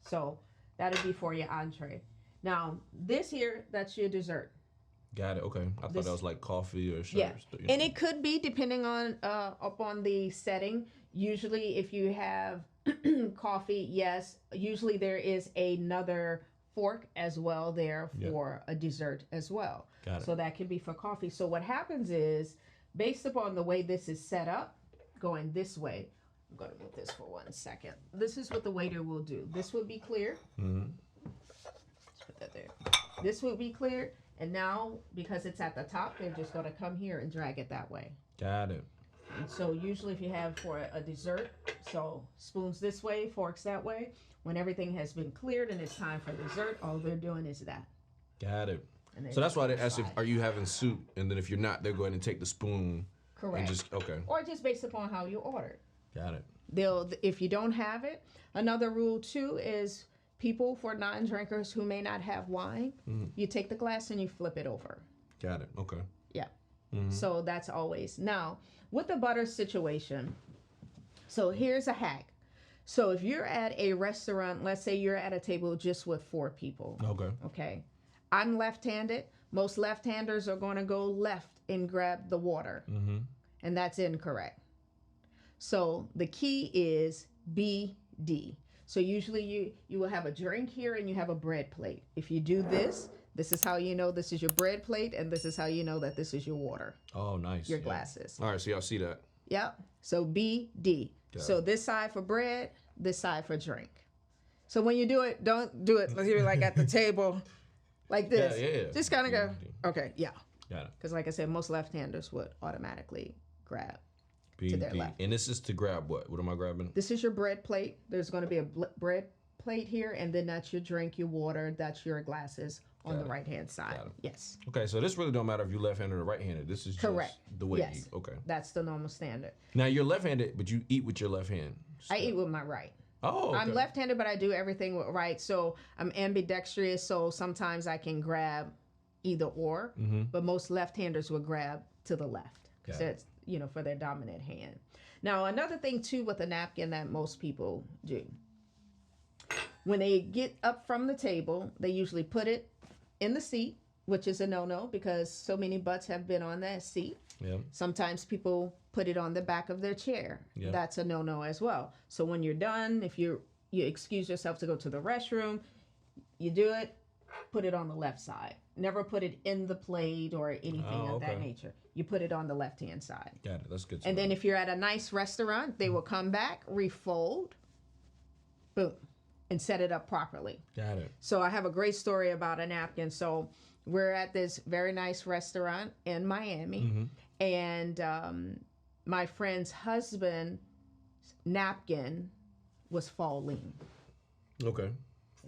So that'll be for your entree. Now this here, that's your dessert. Got it. Okay. I thought This- that was like coffee or sugar. Yeah, and it could be depending on upon the setting. Usually, if you have coffee, yes. Usually, there is another fork as well there for a dessert as well. Got it. So that could be for coffee. So what happens is, based upon the way this is set up, going this way. I'm going to move this for 1 second. This is what the waiter will do. This would be clear. Let's put that there. This would be clear. And now, because it's at the top, they're just going to come here and drag it that way. Got it. And so usually if you have for a dessert, so spoons this way, forks that way, when everything has been cleared and it's time for dessert, all they're doing is that. Got it. And So that's why they ask if slide. are you having soup, and then if you're not, they'll go ahead and take the spoon. Correct. And just okay. Or just based upon how you ordered. Got it. They'll, if you don't have it, another rule too is people for non-drinkers who may not have wine, you take the glass and you flip it over. Got it. Okay. Yeah. So that's always. Now, with the butter situation, so here's a hack. So if you're at a restaurant, let's say you're at a table just with 4 people. Okay. Okay. I'm left-handed. Most left-handers are going to go left and grab the water. And that's incorrect. So the key is BD. So usually you will have a drink here and you have a bread plate. If you do this, this is how you know this is your bread plate, and this is how you know that this is your water, Oh, nice. your Yeah. glasses. All right, so y'all see that. Yep. So BD. Got So it. this side for bread, this side for drink. So when you do it, don't do it like at the table like this. Yeah. Just kind of Yeah. go, okay, yeah. Got it. Because like I said, most left-handers would automatically grab. BD. their left. And this is to grab what? What am I grabbing? This is your bread plate. There's going to be a bread plate here, and then that's your drink, your water, that's your glasses on the it. right-hand side. Got it. Yes. Okay, so this really don't matter if you're left-handed or right-handed. This is Correct. just the way Yes. you. Okay. That's the normal standard. Now you're left-handed, but you eat with your left hand. I eat with my right. Oh. Okay. I'm left-handed, but I do everything with right. So I'm ambidextrous. So sometimes I can grab either or, but most left-handers will grab to the left. Got So it. it's, you know, for their dominant hand. Now, another thing too with a napkin that most people do, when they get up from the table, they usually put it in the seat, which is a no-no because so many butts have been on that seat. Yeah. Sometimes people put it on the back of their chair. Yeah. That's a no-no as well. So when you're done, if you excuse yourself to go to the restroom, you do it, put it on the left side. Never put it in the plate or anything of that nature. You put it on the left-hand side. Got it. That's good. And then if you're at a nice restaurant, they will come back, refold, boom, and set it up properly. Got it. So I have a great story about a napkin. So we're at this very nice restaurant in Miami, and my friend's husband's napkin was falling. Okay.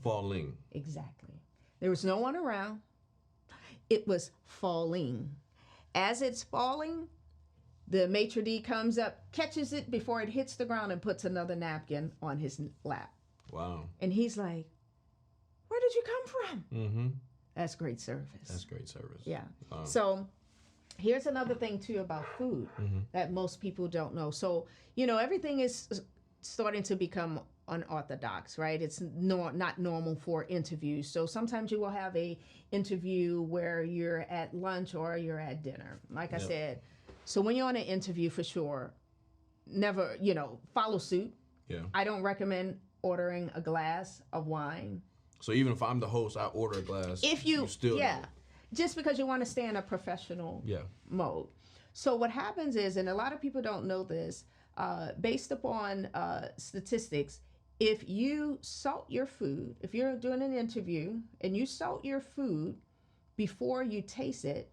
Falling. Exactly. There was no one around. It was falling. As it's falling, the maitre d' comes up, catches it before it hits the ground, and puts another napkin on his lap. Wow. And he's like, "Where did you come from?" Mm-hmm. That's great service. That's great service. Yeah. Wow. So here's another thing too about food that most people don't know. So, you know, everything is starting to become unorthodox, right? It's not normal for interviews. So sometimes you will have a interview where you're at lunch or you're at dinner. Like I said, so when you're on an interview, for sure, never, you know, follow suit. Yeah. I don't recommend ordering a glass of wine. So even if I'm the host, I order a glass. If you still yeah, just because you want to stay in a professional mode. So what happens is, and a lot of people don't know this, based upon statistics, if you salt your food, if you're doing an interview and you salt your food before you taste it,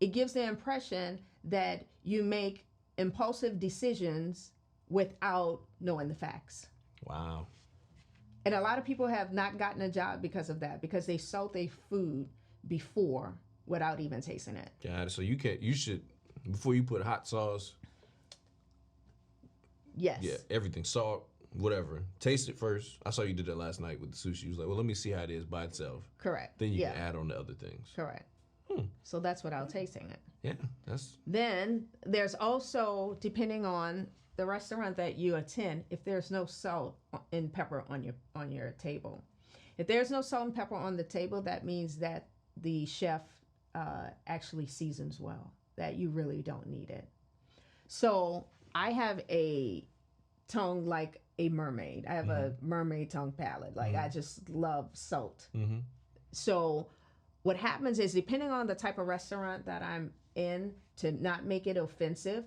it gives the impression that you make impulsive decisions without knowing the facts. Wow. And a lot of people have not gotten a job because of that, because they salt their food before without even tasting it. Got it. So you should, before you put hot sauce, Yes. everything, salt, whatever, taste it first. I saw you did that last night with the sushi. You was like, well, let me see how it is by itself. Correct. Then you can add on the other things. Correct. So that's without tasting it. Yeah, that's... Then there's also, depending on the restaurant that you attend, if there's no salt and pepper on your table. If there's no salt and pepper on the table, that means that the chef actually seasons well, that you really don't need it. So I have a tongue like a mermaid. I have a mermaid tongue palate. Like I just love salt. So what happens is, depending on the type of restaurant that I'm in, to not make it offensive,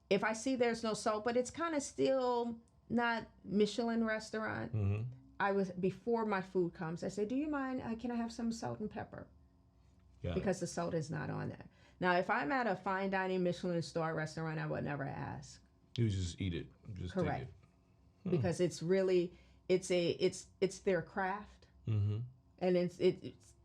if I see there's no salt, but it's kind of still not Michelin restaurant, before my food comes, I say, "Do you mind? Can I have some salt and pepper?" Because the salt is not on there. Now, if I'm at a fine dining Michelin star restaurant, I would never ask. You just eat it. Just Correct. take it. Because it's really, it's their craft, and it's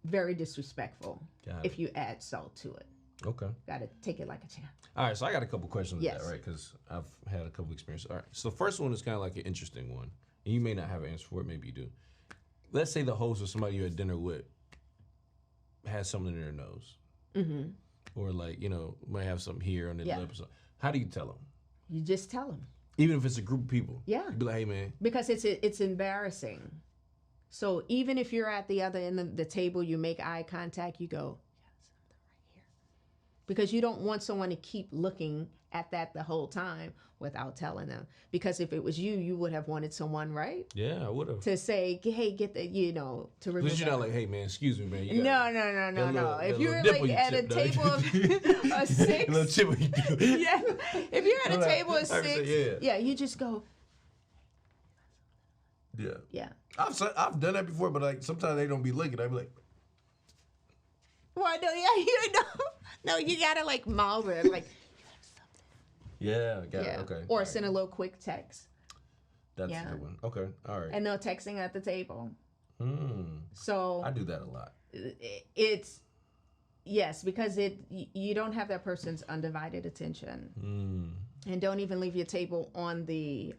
very disrespectful if you add salt to it. Okay. Got to take it like a champ. All right, so I got a couple questions with Yes. that, right? Because I've had a couple experiences. All right, so the first one is kind of like an interesting one. And you may not have an answer for it, maybe you do. Let's say the host or somebody you're at dinner with has something in their nose. Or like, you know, might have something here on their lip or something. How do you tell them? You just tell them. Even if it's a group of people? Yeah. You'd be like, hey, man. Because it's embarrassing. So even if you're at the other end of the table, you make eye contact, you go, "Yeah, something right here." Because you don't want someone to keep looking at that the whole time without telling them. Because if it was you, you would have wanted someone, right? Yeah, I would have. To say, "Hey, get the," you know, to remember. Because you're not like, hey, man, excuse me, man. You No. If you're like at a table of 6, little chip you do. yeah. If you're at a table of 6, say, yeah. you just go, Yeah. yeah. I've done that before, but like sometimes they don't be looking. I be like, Well, no, yeah, you know, no, you gotta like mouth it, like, yeah, got it. Okay. Or all send a little quick text, That's yeah. a good one. Okay. All right. and no texting at the table. I So do that a lot. it's yes, because you don't have that person's undivided attention, and don't even leave your table on the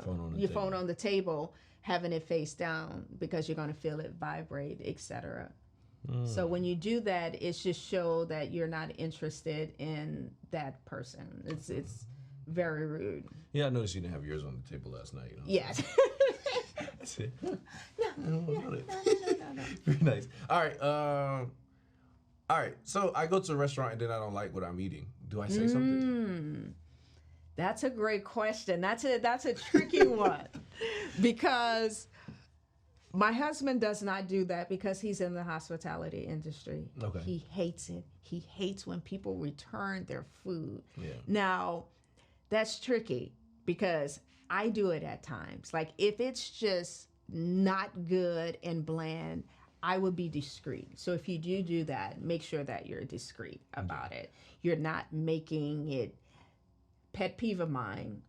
phone on the table, having it face down, because you're going to feel it vibrate, etc. So when you do that, it's just show that you're not interested in that person. It's very rude. Yeah, I noticed you didn't have yours on the table last night. You know? Yes. That's it. No. Very nice. All right. So I go to a restaurant and then I don't like what I'm eating. Do I say something? That's a great question. That's a tricky one, because my husband does not do that because he's in the hospitality industry. Okay. He hates it. He hates when people return their food. Yeah. Now, that's tricky because I do it at times. Like, if it's just not good and bland, I would be discreet. So if you do that, make sure that you're discreet about it. You're not making it. Pet peeve of mine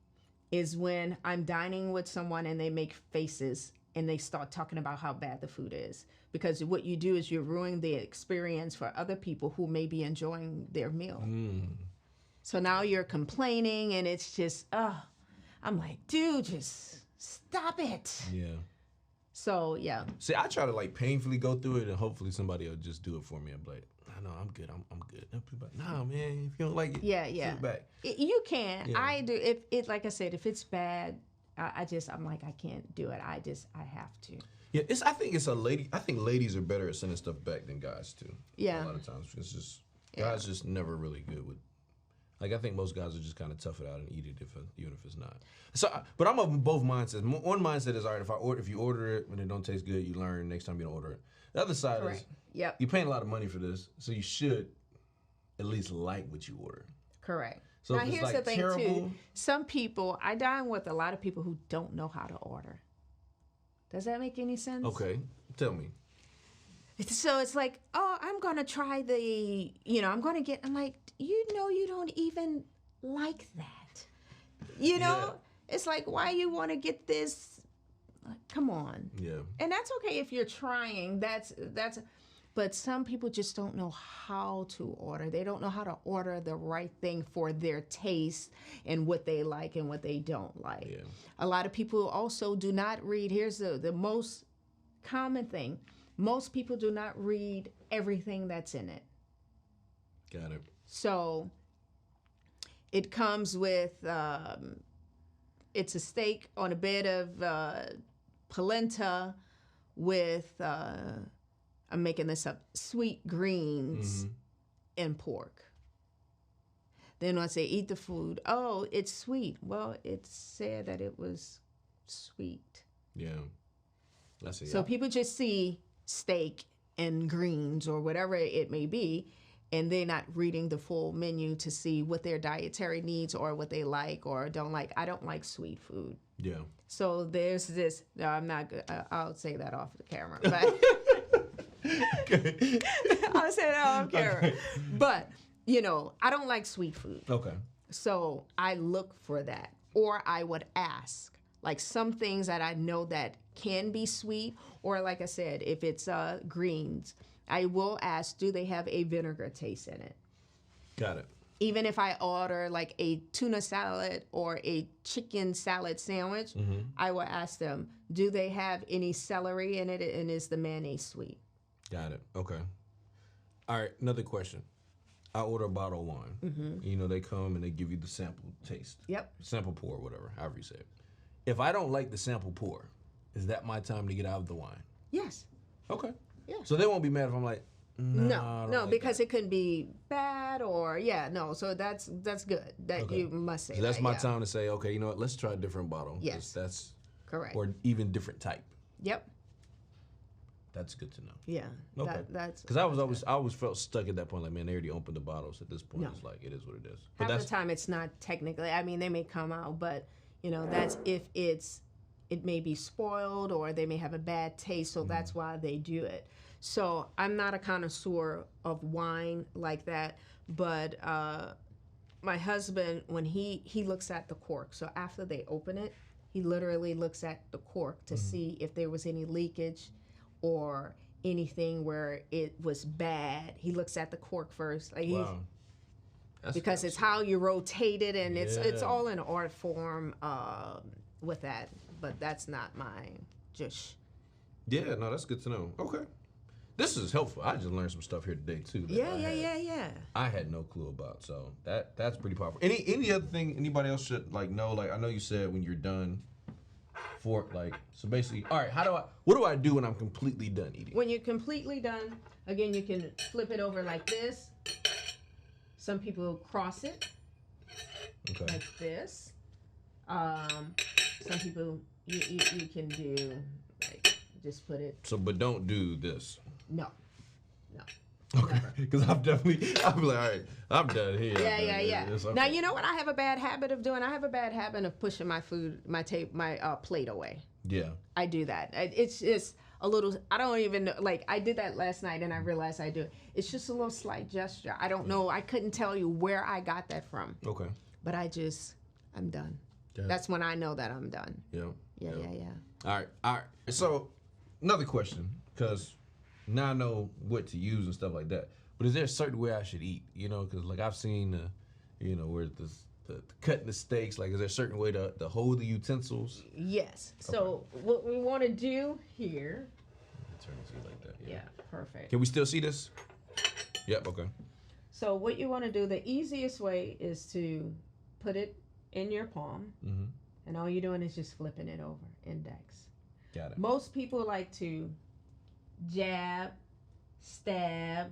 is when I'm dining with someone and they make faces and they start talking about how bad the food is. Because what you do is you're ruining the experience for other people who may be enjoying their meal. So now you're complaining, and it's just, I'm like, dude, just stop it. Yeah. So, yeah. See, I try to like painfully go through it, and hopefully somebody will just do it for me. I'm like, no, I'm good. I'm good. Nah, man, if you don't like it, Yeah. sit back. You can. Yeah. I do. If it, like I said, if it's bad, I'm like, I can't do it. I have to. Yeah, I think it's a lady. I think ladies are better at sending stuff back than guys too. Yeah. A lot of times, it's just guys just never really good with. Like, I think most guys are just kind of tough it out and eat it even if it's not. So, but I'm of both mindsets. One mindset is, all right, if you order it and it don't taste good, you learn next time you don't order it. The other side is, you're paying a lot of money for this, so you should at least like what you order. Correct. So now, if it's here's like the thing, terrible, too. Some people, I dine with a lot of people who don't know how to order. Does that make any sense? Okay, tell me. So it's like, oh, I'm going to try I'm like, you don't even like that. It's like, why you want to get this? Like, come on. Yeah. And that's okay if you're trying. But some people just don't know how to order. They don't know how to order the right thing for their taste and what they like and what they don't like. Yeah. A lot of people also do not read. Here's the most common thing. Most people do not read everything that's in it. Got it. So it comes with, it's a steak on a bed of polenta with, I'm making this up, sweet greens and pork. Then once they eat the food, oh, it's sweet. Well, it said that it was sweet. Yeah. That's it. So people just see steak and greens or whatever it may be, and they're not reading the full menu to see what their dietary needs or what they like or don't like. I don't like sweet food. Yeah. So there's this. No, I'm not good. I'll say that off the camera. But I'll say that off camera. Okay. But I don't like sweet food. Okay. So I look for that, or I would ask. Like, some things that I know that can be sweet, or like I said, if it's greens, I will ask, do they have a vinegar taste in it? Got it. Even if I order like a tuna salad or a chicken salad sandwich, I will ask them, do they have any celery in it, and is the mayonnaise sweet? Got it. Okay. All right, another question. I order a bottle of wine. They come and they give you the sample taste. Yep. Sample pour, whatever, however you say it. If I don't like the sample pour, is that my time to get out of the wine? Yes. Okay. Yeah. So they won't be mad if I'm like, no, because it could be bad or So that's good that you must say. So that's my time to say, okay, you know what? Let's try a different bottle. Yes. That's correct. Or even different type. Yep. That's good to know. Yeah. Okay. That's because I always felt stuck at that point. Like, man, they already opened the bottles. At this point, it's like it is what it is. But half the time it's not technically. I mean, they may come out, but that's if it may be spoiled or they may have a bad taste. So that's why they do it. So I'm not a connoisseur of wine like that, but my husband, when he looks at the cork, so after they open it, he literally looks at the cork to see if there was any leakage or anything where it was bad. He looks at the cork first. Like Wow. because it's how you rotate it, and it's Yeah. all an art form with that. But that's not my just. Yeah, no, that's good to know. Okay. This is helpful. I just learned some stuff here today too. that Yeah. I had no clue about, so that's pretty powerful. Any other thing anybody else should like know? Like I know you said when you're done, so basically, all right. What do I do when I'm completely done eating? When you're completely done, again, you can flip it over like this. Some people cross it Okay. like this. Some people you can do like just put it. So, but don't do this. No. Okay. Because I'll be like, all right, I'm done here. Yeah. It's okay. Now you know what I have a bad habit of doing. I have a bad habit of pushing my plate away. Yeah. I do that. It's just a little. I don't even like. I did that last night, and I realized I do it. It's just a little slight gesture. I don't know. I couldn't tell you where I got that from. Okay. But I'm done. Yeah. That's when I know that I'm done. Yeah. Yeah. All right. So, another question, because now I know what to use and stuff like that. But is there a certain way I should eat? You know, because like I've seen, where the cutting the steaks. Like, is there a certain way to hold the utensils? Yes. So what we want to do here. Turn it to you like that. Yeah. Perfect. Can we still see this? Yep. Okay. So what you want to do, the easiest way is to put it in your palm, and all you're doing is just flipping it over, index. Got it. Most people like to jab, stab,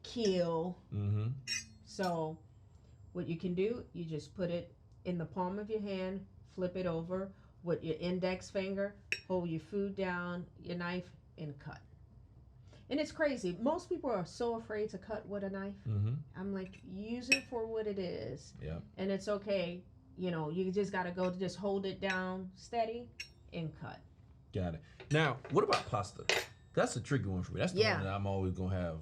kill. So what you can do, you just put it in the palm of your hand, flip it over with your index finger, hold your food down, your knife, and cut. And it's crazy. Most people are so afraid to cut with a knife. I'm like, use it for what it is. Yeah. And it's okay. You know, you just got to go to just hold it down steady and cut. Got it. Now, what about pasta? That's a tricky one for me. That's the one that I'm always going to have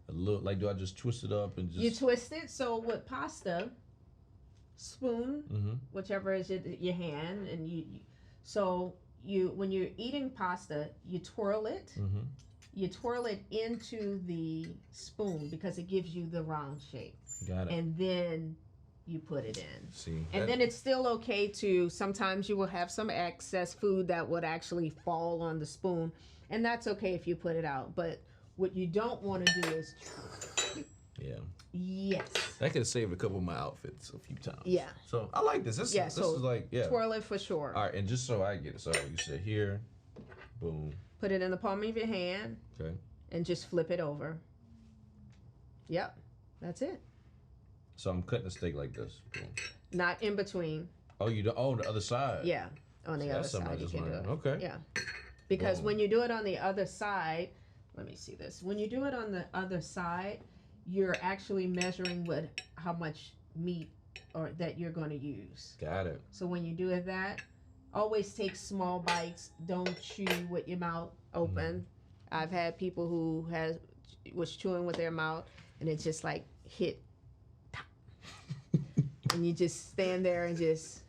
a little, like, do I just twist it up and just... You twist it. So with pasta, spoon, whichever is your hand, and when you're eating pasta, you twirl it. You twirl it into the spoon because it gives you the round shape. Got it. And then you put it in. See. And then it's still okay to, sometimes you will have some excess food that would actually fall on the spoon. And that's okay if you put it out. But what you don't want to do is... Yeah. Yes. That could have saved a couple of my outfits a few times. Yeah. So I like this. This is like, yeah. Twirl it for sure. All right, and just so I get it. So you said here, boom. Put it in the palm of your hand. Okay. And just flip it over. Yep. That's it. So I'm cutting the steak like this. Boom. Not in between. Oh, you do? Oh, the other side. Yeah. On the other side you can do it. Okay. Yeah. Because when you do it on the other side, let me see this. When you do it on the other side, you're actually measuring how much meat that you're going to use. Got it. So when you do that, always take small bites. Don't chew with your mouth open. I've had people who was chewing with their mouth, and it just like hit. And you just stand there and just.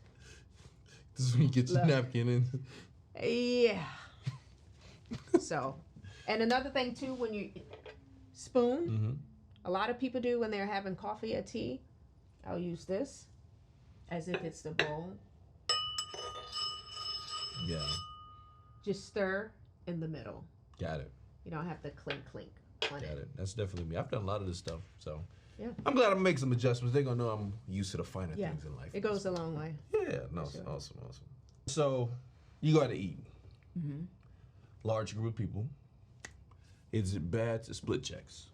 This is when you get your napkin in. Yeah. So, and another thing too, when you spoon, a lot of people do when they're having coffee or tea. I'll use this as if it's the bowl. Yeah. Just stir in the middle. Got it. You don't have to clink on Got it. That's definitely me. I've done a lot of this stuff, so yeah. I'm glad I'm making some adjustments. They're gonna know I'm used to the finer things in life. It goes a long way. Yeah. No. Sure. Awesome. So you got to eat. Large group of people. Is it bad to split checks?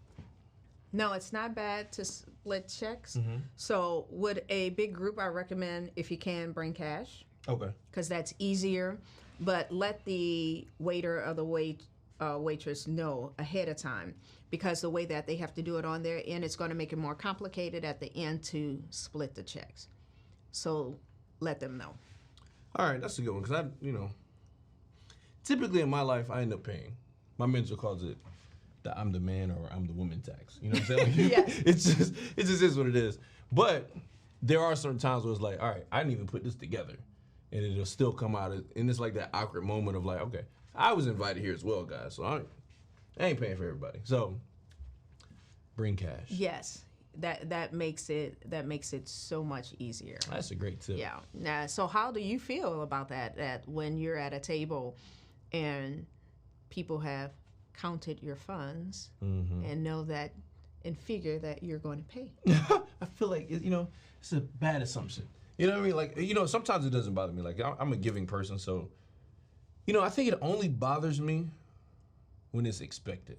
No, it's not bad to split checks. So with a big group, I recommend, if you can, bring cash. Okay. Because that's easier. But let the waiter or the waitress know ahead of time. Because the way that they have to do it on their end, it's going to make it more complicated at the end to split the checks. So let them know. All right, that's a good one. Because typically in my life, I end up paying. My mentor calls it the I'm the man or I'm the woman tax. You know what I'm saying? Like, it just is what it is. But there are certain times where it's like, all right, I didn't even put this together. And it'll still come out. And it's like that awkward moment of like, okay, I was invited here as well, guys. So I ain't paying for everybody. So bring cash. Yes. That makes it so much easier. That's a great tip. Yeah. Now, so how do you feel about that? That when you're at a table and people have counted your funds and know that and figure that you're going to pay? I feel like it's a bad assumption. You know what I mean? Like sometimes it doesn't bother me. Like I'm a giving person, so I think it only bothers me when it's expected.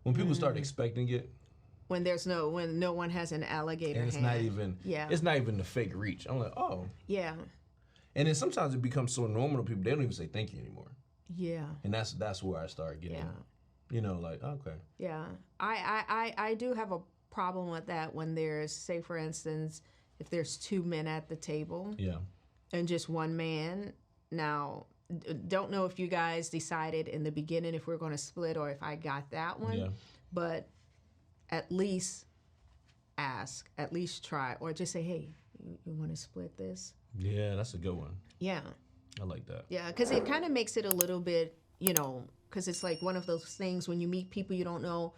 When people start expecting it. When no one has an alligator And it's hand. it's not even the fake reach. I'm like, oh. Yeah. And then sometimes it becomes so normal to people, they don't even say thank you anymore. Yeah. And that's where I start getting, like, okay. Yeah. I do have a problem with that when there's, say for instance, if there's 2 men at the table. Yeah. And just one man. Now, don't know if you guys decided in the beginning if we're going to split or if I got that one. Yeah. But at least ask, at least try, or just say, hey, you want to split this? Yeah, that's a good one. Yeah. I like that. Yeah, because it kind of makes it a little bit, because it's like one of those things when you meet people you don't know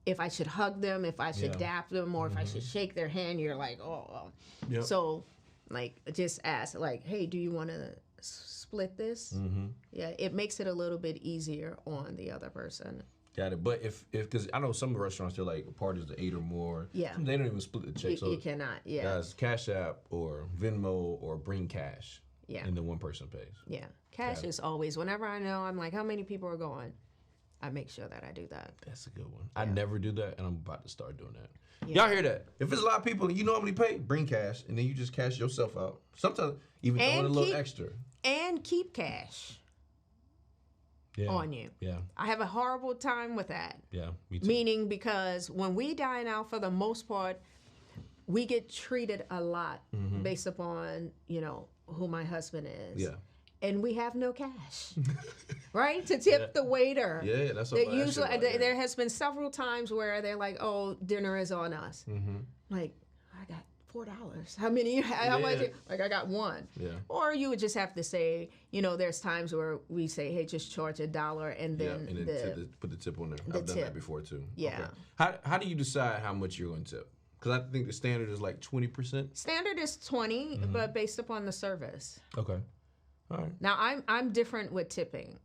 if I should hug them, if I should dap them, or if I should shake their hand. You're like, oh. Yep. So, like, just ask, like, hey, do you want to split this? Mm-hmm. Yeah, it makes it a little bit easier on the other person. Got it. But because I know some restaurants, they're like parties to 8 or more. Yeah. They don't even split the check. So you cannot, yeah. Guys, Cash App or Venmo or bring cash. Yeah. And then one person pays. Yeah. Cash is always, whenever I know, I'm like, how many people are going? I make sure that I do that. That's a good one. I never do that, and I'm about to start doing that. Yeah. Y'all hear that? If it's a lot of people and you normally pay, bring cash, and then you just cash yourself out. Sometimes even throwing a little extra. And keep cash. Yeah. On you. Yeah. I have a horrible time with that. Yeah, me too. Meaning because when we dine out, for the most part, we get treated a lot based upon, who my husband is. Yeah. And we have no cash, right? To tip the waiter. Yeah, that's what usually there has been several times where they're like, "Oh, dinner is on us." Like, I got $4. How many? How much? Like, I got one. Yeah. Or you would just have to say, there's times where we say, "Hey, just charge $1," and then put the tip on there. I've done that before too. Yeah. Okay. How do you decide how much you're going to tip? Because I think the standard is like 20%. Standard is 20, but based upon the service. Okay. All right. Now I'm different with tipping.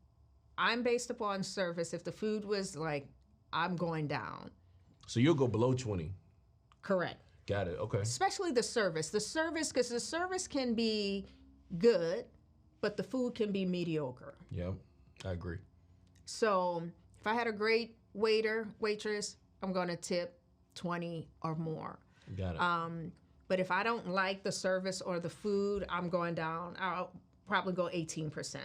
I'm based upon service. If the food was like, I'm going down. So you'll go below 20. Correct. Got it. Okay. Especially the service. Because the service can be good, but the food can be mediocre. Yeah, I agree. So if I had a great waiter, waitress, I'm going to tip 20 or more. Got it. But if I don't like the service or the food, I'm going down. I'll probably go 18%.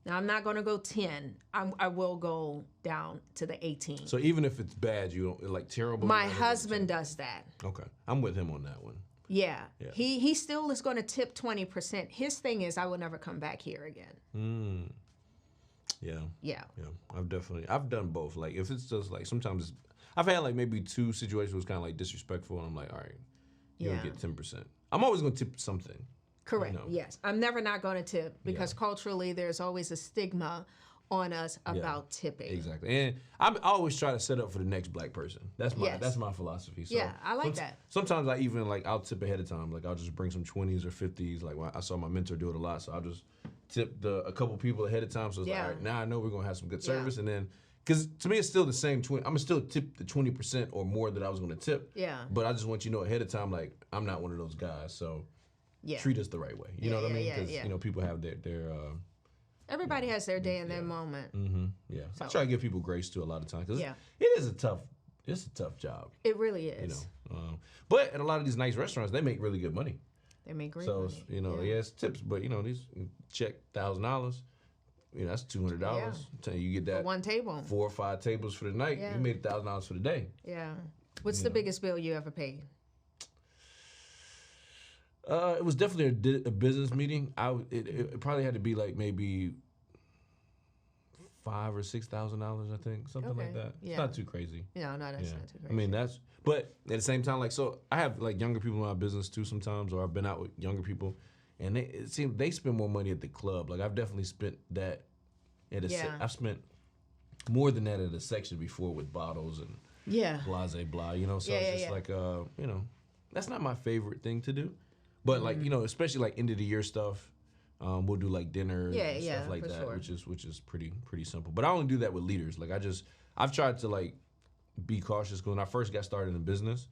Now, I'm not going to go 10. I will go down to the 18. So even if it's bad, you don't like terrible. My husband does that. Okay, I'm with him on that one. Yeah. He still is going to tip 20%. His thing is, I will never come back here again. Yeah. Yeah. Yeah. I've done both. Like if it's just like sometimes I've had like maybe 2 situations where it's kind of like disrespectful, and I'm like, all right, you'll get 10%. I'm always going to tip something. Correct. Yes. I'm never not going to tip because culturally there's always a stigma on us about tipping. Exactly. And I always try to set up for the next black person. That's my philosophy. So I like that. Sometimes I even I'll tip ahead of time. Like I'll just bring some 20s or 50s. Like I saw my mentor do it a lot, so I'll just tip a couple people ahead of time. So it's like, all right, now I know we're going to have some good service, and then because to me it's still the same 20. I'm gonna still tip the 20% or more that I was going to tip. Yeah. But I just want you to know ahead of time, like I'm not one of those guys. So treat us the right way. You know what I mean? Because people have their everybody has their day and their moment. Mm-hmm. Yeah. So I try to give people grace too a lot of times because it is a tough job. It really is. But at a lot of these nice restaurants, they make really good money. They make great money. So it's tips, but these check $1,000. That's $200. Yeah. You get that for one table, 4 or 5 tables for the night. Yeah. You made $1,000 for the day. Yeah. What's the biggest bill you ever paid? It was definitely a business meeting. It probably had to be like maybe $5,000 or $6,000, I think, something like that. Yeah. It's not too crazy. No, that's not too crazy. I mean, but at the same time, so I have younger people in my business too sometimes, or I've been out with younger people, and it seems they spend more money at the club. Like I've definitely spent that at a. I've spent more than that at a section before with bottles and blase blah, you know. So it's just like you know, that's not my favorite thing to do. But like, you know, especially like end of the year stuff, we'll do like dinner and stuff like that, sure. which is pretty simple. But I only do that with leaders. Like I've tried to like be cautious because when I first got started in business,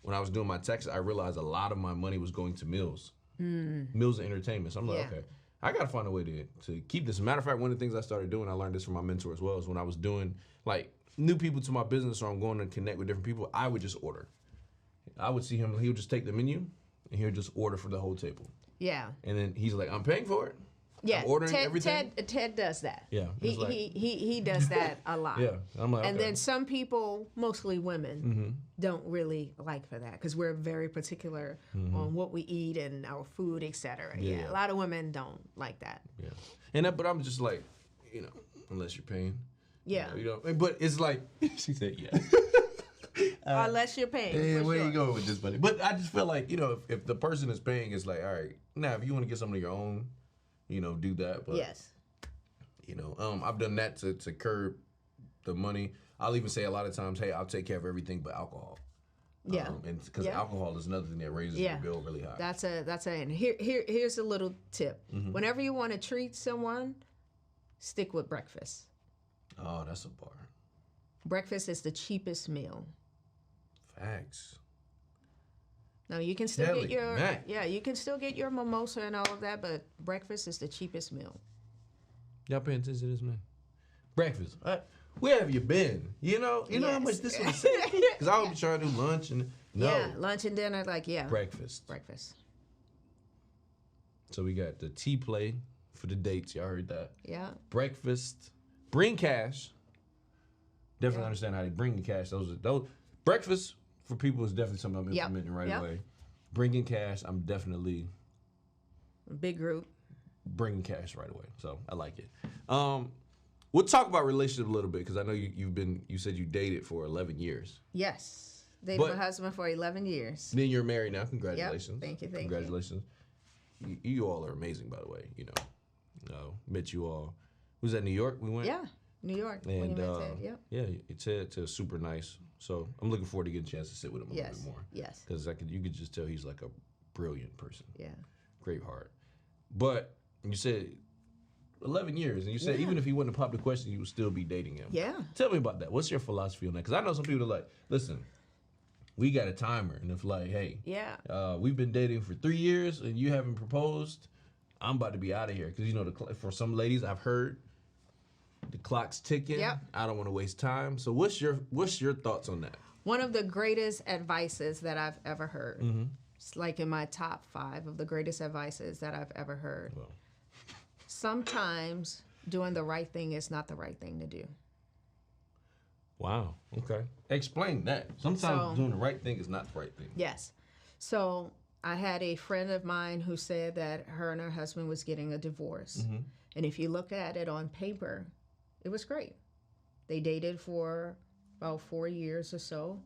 when I was doing my taxes, I realized a lot of my money was going to meals and entertainment. So I'm like, okay, I gotta find a way to keep this. As a matter of fact, one of the things I started doing, I learned this from my mentor as well, is when I was doing like new people to my business or I'm going to connect with different people, I would just order. I would see him, he would just take the menu and he would just order for the whole table. Yeah. And then he's like, I'm paying for it. Yeah. I'm ordering everything. Ted does that. Yeah. He does that a lot. Yeah. I'm like, and then some people, mostly women, don't really like for that because we're very particular on what we eat and our food, etc. Yeah. A lot of women don't like that. Yeah. And but I'm just like, you know, unless you're paying. Yeah. You know, but it's like she said, yeah. Unless you're paying. Yeah, where you going with this, buddy? But I just feel like, you know, if the person is paying, it's like, all right, now if you want to get something of your own, you know, do that. But yes. You know, I've done that to curb the money. I'll even say a lot of times, hey, I'll take care of everything but alcohol. Yeah. And because alcohol is another thing that raises your bill really high. That's and here's a little tip. Whenever you want to treat someone, stick with breakfast. Oh, that's a bar. Breakfast is the cheapest meal. Facts. Now you can still get your you can still get your mimosa and all of that, but breakfast is the cheapest meal. Y'all paying attention to this, man? Breakfast. Where have you been? You know how much this would say? Because I would be trying to do lunch and lunch and dinner, breakfast. So we got the tea play for the dates. Y'all heard that? Yeah. Breakfast. Bring cash. Definitely understand how they bring the cash. Those breakfast for people is definitely something I'm implementing right away. Bringing cash, I'm definitely big group. Bringing cash right away, so I like it. We'll talk about relationship a little bit because I know you said you dated for 11 years. Yes, dated my husband for 11 years. Then you're married now. Congratulations. Yep. Thank you. Congratulations. You all are amazing, by the way. You know, met you all. Was that New York? We went. Yeah. New York. And Ted's super nice. So I'm looking forward to getting a chance to sit with him a little bit more. Yes. Because you could just tell he's like a brilliant person. Yeah. Great heart. But you said 11 years, and you said even if he wouldn't have popped the question, you would still be dating him. Yeah. Tell me about that. What's your philosophy on that? Because I know some people are like, listen, we got a timer, and if like, hey, we've been dating for 3 years and you haven't proposed, I'm about to be out of here. Because you know, for some ladies, I've heard. The clock's ticking. Yep. I don't want to waste time. So what's your thoughts on that? One of the greatest advices that I've ever heard. It's like in my top 5 of the greatest advices that I've ever heard. Well. Sometimes doing the right thing is not the right thing to do. Wow. Okay. Explain that. Sometimes doing the right thing is not the right thing. Yes. So I had a friend of mine who said that her and her husband was getting a divorce. And if you look at it on paper, it was great. They dated for about 4 years or so,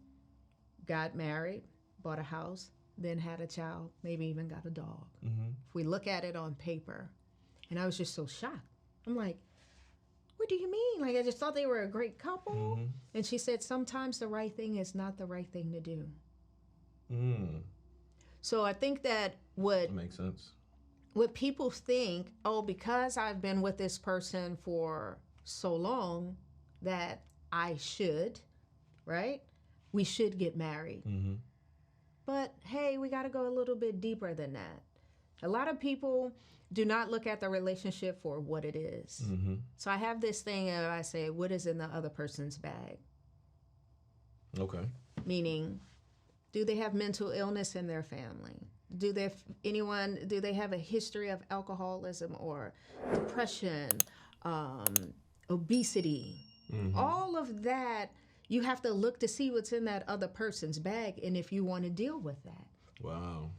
got married, bought a house, then had a child, maybe even got a dog. If we look at it on paper, and I was just so shocked. I'm like, what do you mean? Like, I just thought they were a great couple. And she said, sometimes the right thing is not the right thing to do. So I think that makes sense. What people think, because I've been with this person for so long that I should, right? We should get married. But hey, we got to go a little bit deeper than that. A lot of people do not look at the relationship for what it is. So I have this thing that I say, what is in the other person's bag? Okay. Meaning, do they have mental illness in their family? Do they have a history of alcoholism or depression, obesity? All of that, you have to look to see what's in that other person's bag and if you want to deal with that. Wow.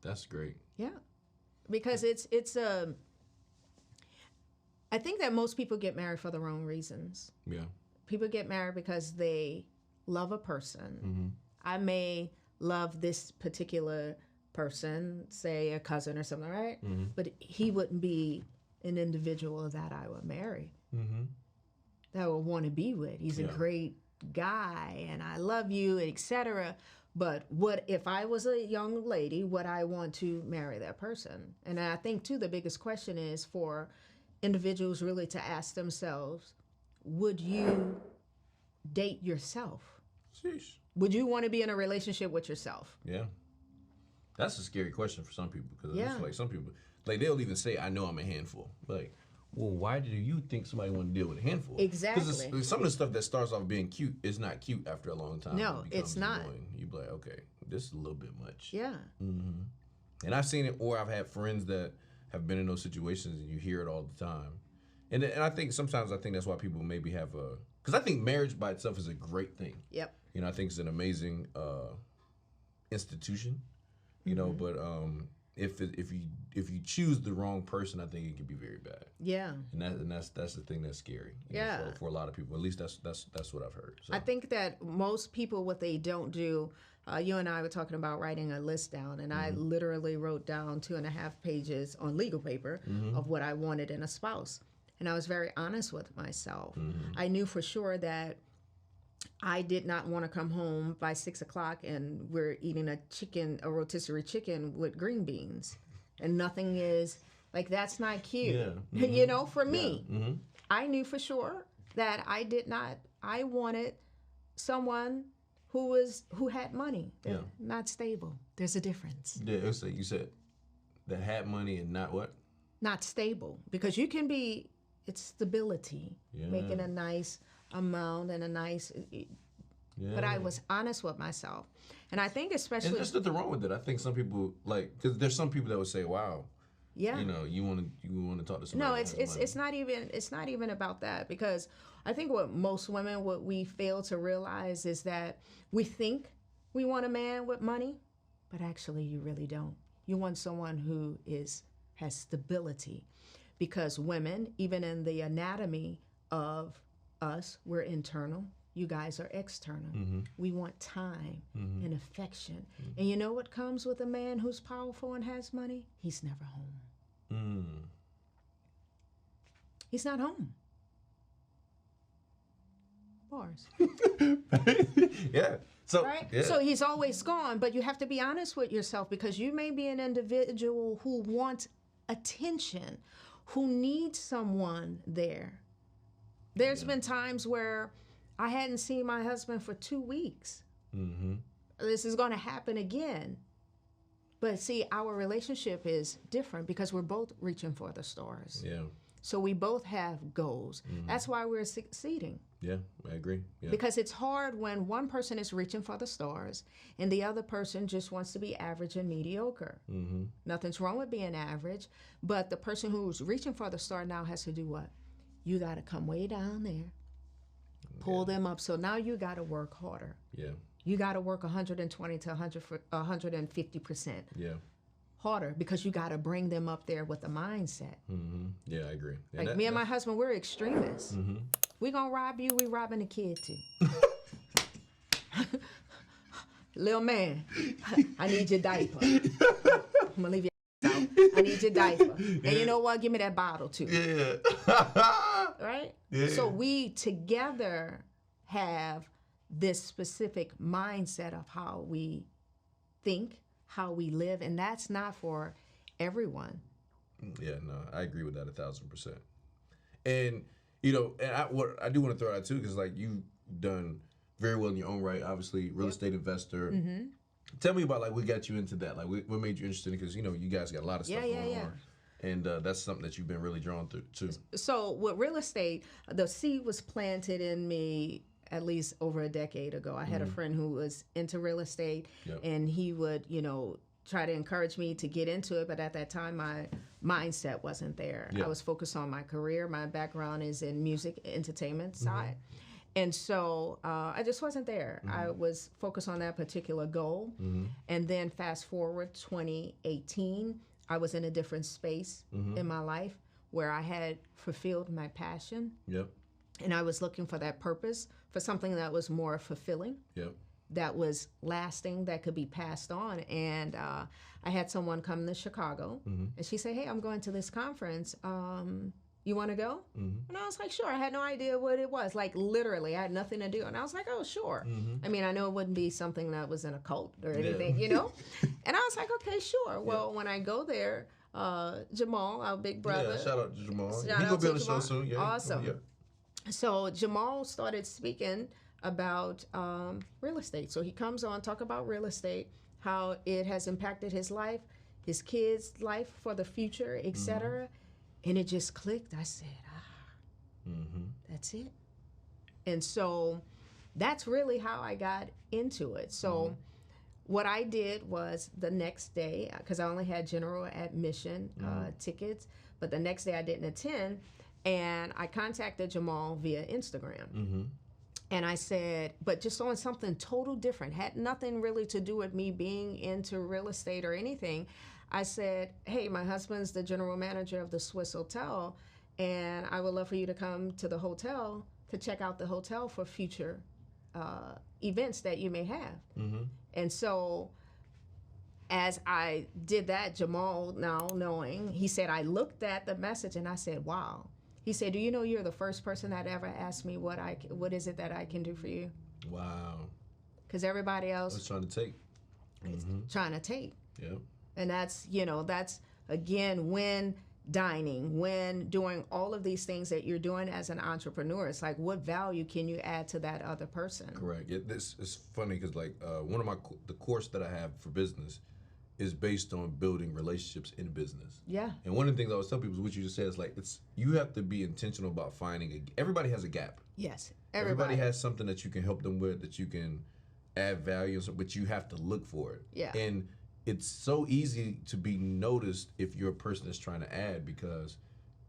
That's great. Yeah. Because I think that most people get married for the wrong reasons. Yeah. People get married because they love a person. I may love this particular person, say a cousin or something, right? But he wouldn't be an individual that I would marry. that I would want to be with. He's a great guy and I love you, etc. But what if I was a young lady, would I want to marry that person? And I think too, the biggest question is for individuals really to ask themselves, would you date yourself? Sheesh. Would you want to be in a relationship with yourself? Yeah. That's a scary question for some people because Yeah. it's like some people, like they'll even say, I know I'm a handful. Like, well, why do you think somebody want to deal with a handful? Exactly. Because some of the stuff that starts off being cute is not cute after a long time. No, It it's becomes not. annoying. You be like, okay, this is a little bit much. Yeah. And I've seen it, or I've had friends that have been in those situations, and you hear it all the time. And I think sometimes that's why people maybe have a, because I think marriage by itself is a great thing. Yep. You know, I think it's an amazing institution. You know, but if you choose the wrong person, I think it can be very bad. Yeah. And that's the thing that's scary. You Yeah. know, for a lot of people. At least that's what I've heard. So. I think that most people, what they don't do, you and I were talking about writing a list down, and I literally wrote down 2.5 pages on legal paper of what I wanted in a spouse. And I was very honest with myself. I knew for sure that I did not want to come home by 6 o'clock and we're eating a rotisserie chicken with green beans. And nothing is, like, that's not cute. Yeah. You know, for me, I knew for sure that I wanted someone who had money, not stable. There's a difference. Yeah, it's like you said, that had money and not what? Not stable, because you can be, it's stability, making a nice amount and a nice, but I was honest with myself. And I think especially. And there's nothing wrong with it. I think some people, like, because there's some people that would say, wow, you know, you want to talk to somebody. No, it's not even about that, because I think what most women, what we fail to realize is that we think we want a man with money, but actually you really don't. You want someone who has stability, because women, even in the anatomy of us, we're internal. You guys are external. We want time and affection. And you know what comes with a man who's powerful and has money? He's never home. He's not home. Bars. Yeah. So, Right? yeah. So he's always gone, but you have to be honest with yourself, because you may be an individual who wants attention, who needs someone there. There's been times where I hadn't seen my husband for 2 weeks. This is going to happen again. But see, our relationship is different because we're both reaching for the stars. Yeah. So we both have goals. That's why we're succeeding. Yeah, I agree. Yeah. Because it's hard when one person is reaching for the stars and the other person just wants to be average and mediocre. Nothing's wrong with being average, but the person who's reaching for the star now has to do what? You got to come way down there, pull them up. So now you got to work harder. Yeah. You got to work 120 to 150%. Yeah. Harder, because you got to bring them up there with a mindset. Yeah, I agree. Like me and my husband, we're extremists. We gonna rob you, we robbing the kid too. Little man, I need your diaper. I'm gonna leave your out. I need your diaper. And you know what? Give me that bottle too. Yeah. Right? Yeah. So we together have this specific mindset of how we think, how we live, and that's not for everyone. Yeah, no, I agree with that 1,000%. And you know, and I do want to throw out too, because like you've done very well in your own right. Obviously, real estate investor. Tell me about like what got you into that. Like what made you interested? Because you know you guys got a lot of stuff going on, and that's something that you've been really drawn to. So with real estate, the seed was planted in me at least over a decade ago. I had a friend who was into real estate, and he would, you know, try to encourage me to get into it, but at that time my mindset wasn't there. I was focused on my career. My background is in music, entertainment side. And so I just wasn't there. I was focused on that particular goal. And then fast forward 2018, I was in a different space in my life where I had fulfilled my passion. And I was looking for that purpose, for something that was more fulfilling, that was lasting, that could be passed on. And I had someone come to Chicago, and she said, hey, I'm going to this conference. you want to go? And I was like, sure. I had no idea what it was. Like, literally, I had nothing to do. And I was like, oh, sure. I mean, I know it wouldn't be something that was in a cult or anything, you know? And I was like, okay, sure. Well, when I go there, Jamal, our big brother. Yeah, shout out to Jamal. Shout He out gonna be to on the show Jamal. soon. Yeah. Awesome. Yeah. So Jamal started speaking about real estate. So he comes on, talk about real estate, how it has impacted his life, his kids' life for the future, etc. And it just clicked. I said, that's it. And so that's really how I got into it. So what I did was the next day, because I only had general admission tickets, but the next day I didn't attend, and I contacted Jamal via Instagram. And I said, but just on something total different, had nothing really to do with me being into real estate or anything. I said, hey, my husband's the general manager of the Swiss Hotel, and I would love for you to come to the hotel to check out the hotel for future events that you may have. And so as I did that, Jamal, now knowing, he said, I looked at the message and I said, wow. He said, do you know you're the first person that ever asked me what is it that I can do for you? Wow. Because everybody else was trying to take. is trying to take. Yeah. And that's, that's, again, when dining, when doing all of these things that you're doing as an entrepreneur, it's like, what value can you add to that other person? Correct. This is funny because, like, one of the course that I have for business is based on building relationships in business. Yeah. And one of the things I always tell people is what you just said is like, you have to be intentional about finding everybody has a gap. Yes. Everybody has something that you can help them with, that you can add value, but you have to look for it. Yeah. And it's so easy to be noticed if you're a person that's trying to add because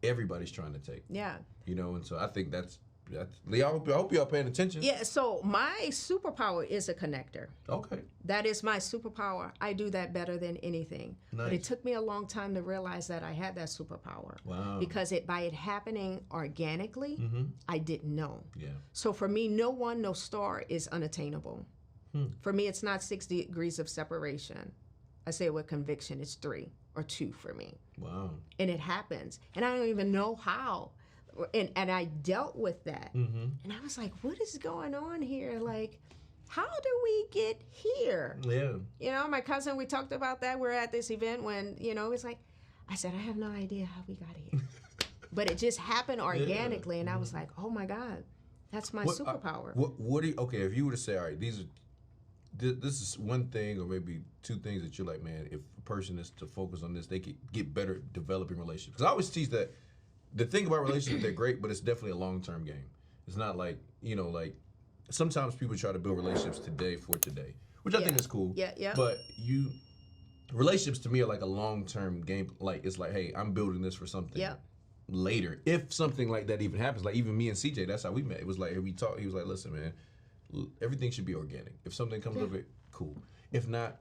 everybody's trying to take. Yeah. And so I think that's I hope y'all paying attention. Yeah, so my superpower is a connector. Okay. That is my superpower. I do that better than anything. Nice. But it took me a long time to realize that I had that superpower. Wow. Because by it happening organically, I didn't know. Yeah. So for me, no star is unattainable. For me, it's not 6 degrees of separation. I say with conviction, it's 3 or 2 for me. Wow. And it happens. And I don't even know how. And I dealt with that. And I was like, what is going on here? Like, how do we get here? Yeah. My cousin, we talked about that. We're at this event when, it's like, I said, I have no idea how we got here. But it just happened organically. And I was like, oh my God, that's my superpower. What do you, okay, if you were to say, all right, this is one thing or maybe 2 things that you're like, man, if a person is to focus on this, they could get better at developing relationships. Because I always teach that the thing about relationships, they're great, but it's definitely a long-term game. It's not like, like sometimes people try to build relationships today for today, which I think is cool. Yeah. But relationships to me are like a long-term game. Like, it's like, hey, I'm building this for something later. If something like that even happens, like even me and CJ, that's how we met. It was like, we talked, he was like, listen, man, everything should be organic. If something comes of it, cool. If not,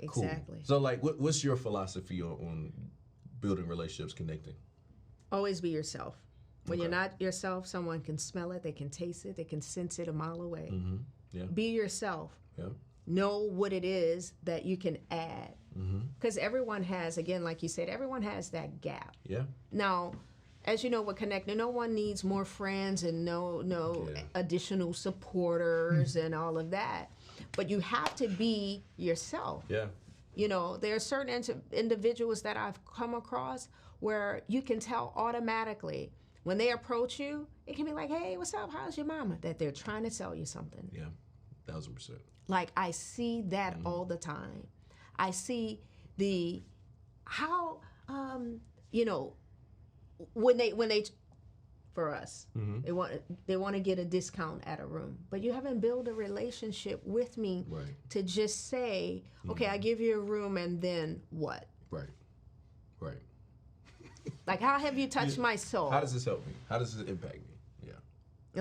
cool. Exactly. So like, what's your philosophy on building relationships, connecting? Always be yourself. When you're not yourself, someone can smell it, they can taste it, they can sense it a mile away. Yeah. Be yourself. Yeah. Know what it is that you can add. Because everyone has, again, like you said, everyone has that gap. Yeah. Now, as you know, with connecting, no one needs more friends and no additional supporters and all of that. But you have to be yourself. Yeah. There are certain individuals that I've come across where you can tell automatically when they approach you, it can be like, hey, what's up? How's your mama? That they're trying to sell you something. Yeah, 1000%. Like, I see that all the time. I see when they for us, they want to get a discount at a room, but you haven't built a relationship with me to just say, okay, I give you a room and then what? Right. Like, how have you touched my soul? How does this help me? How does this impact me? Yeah.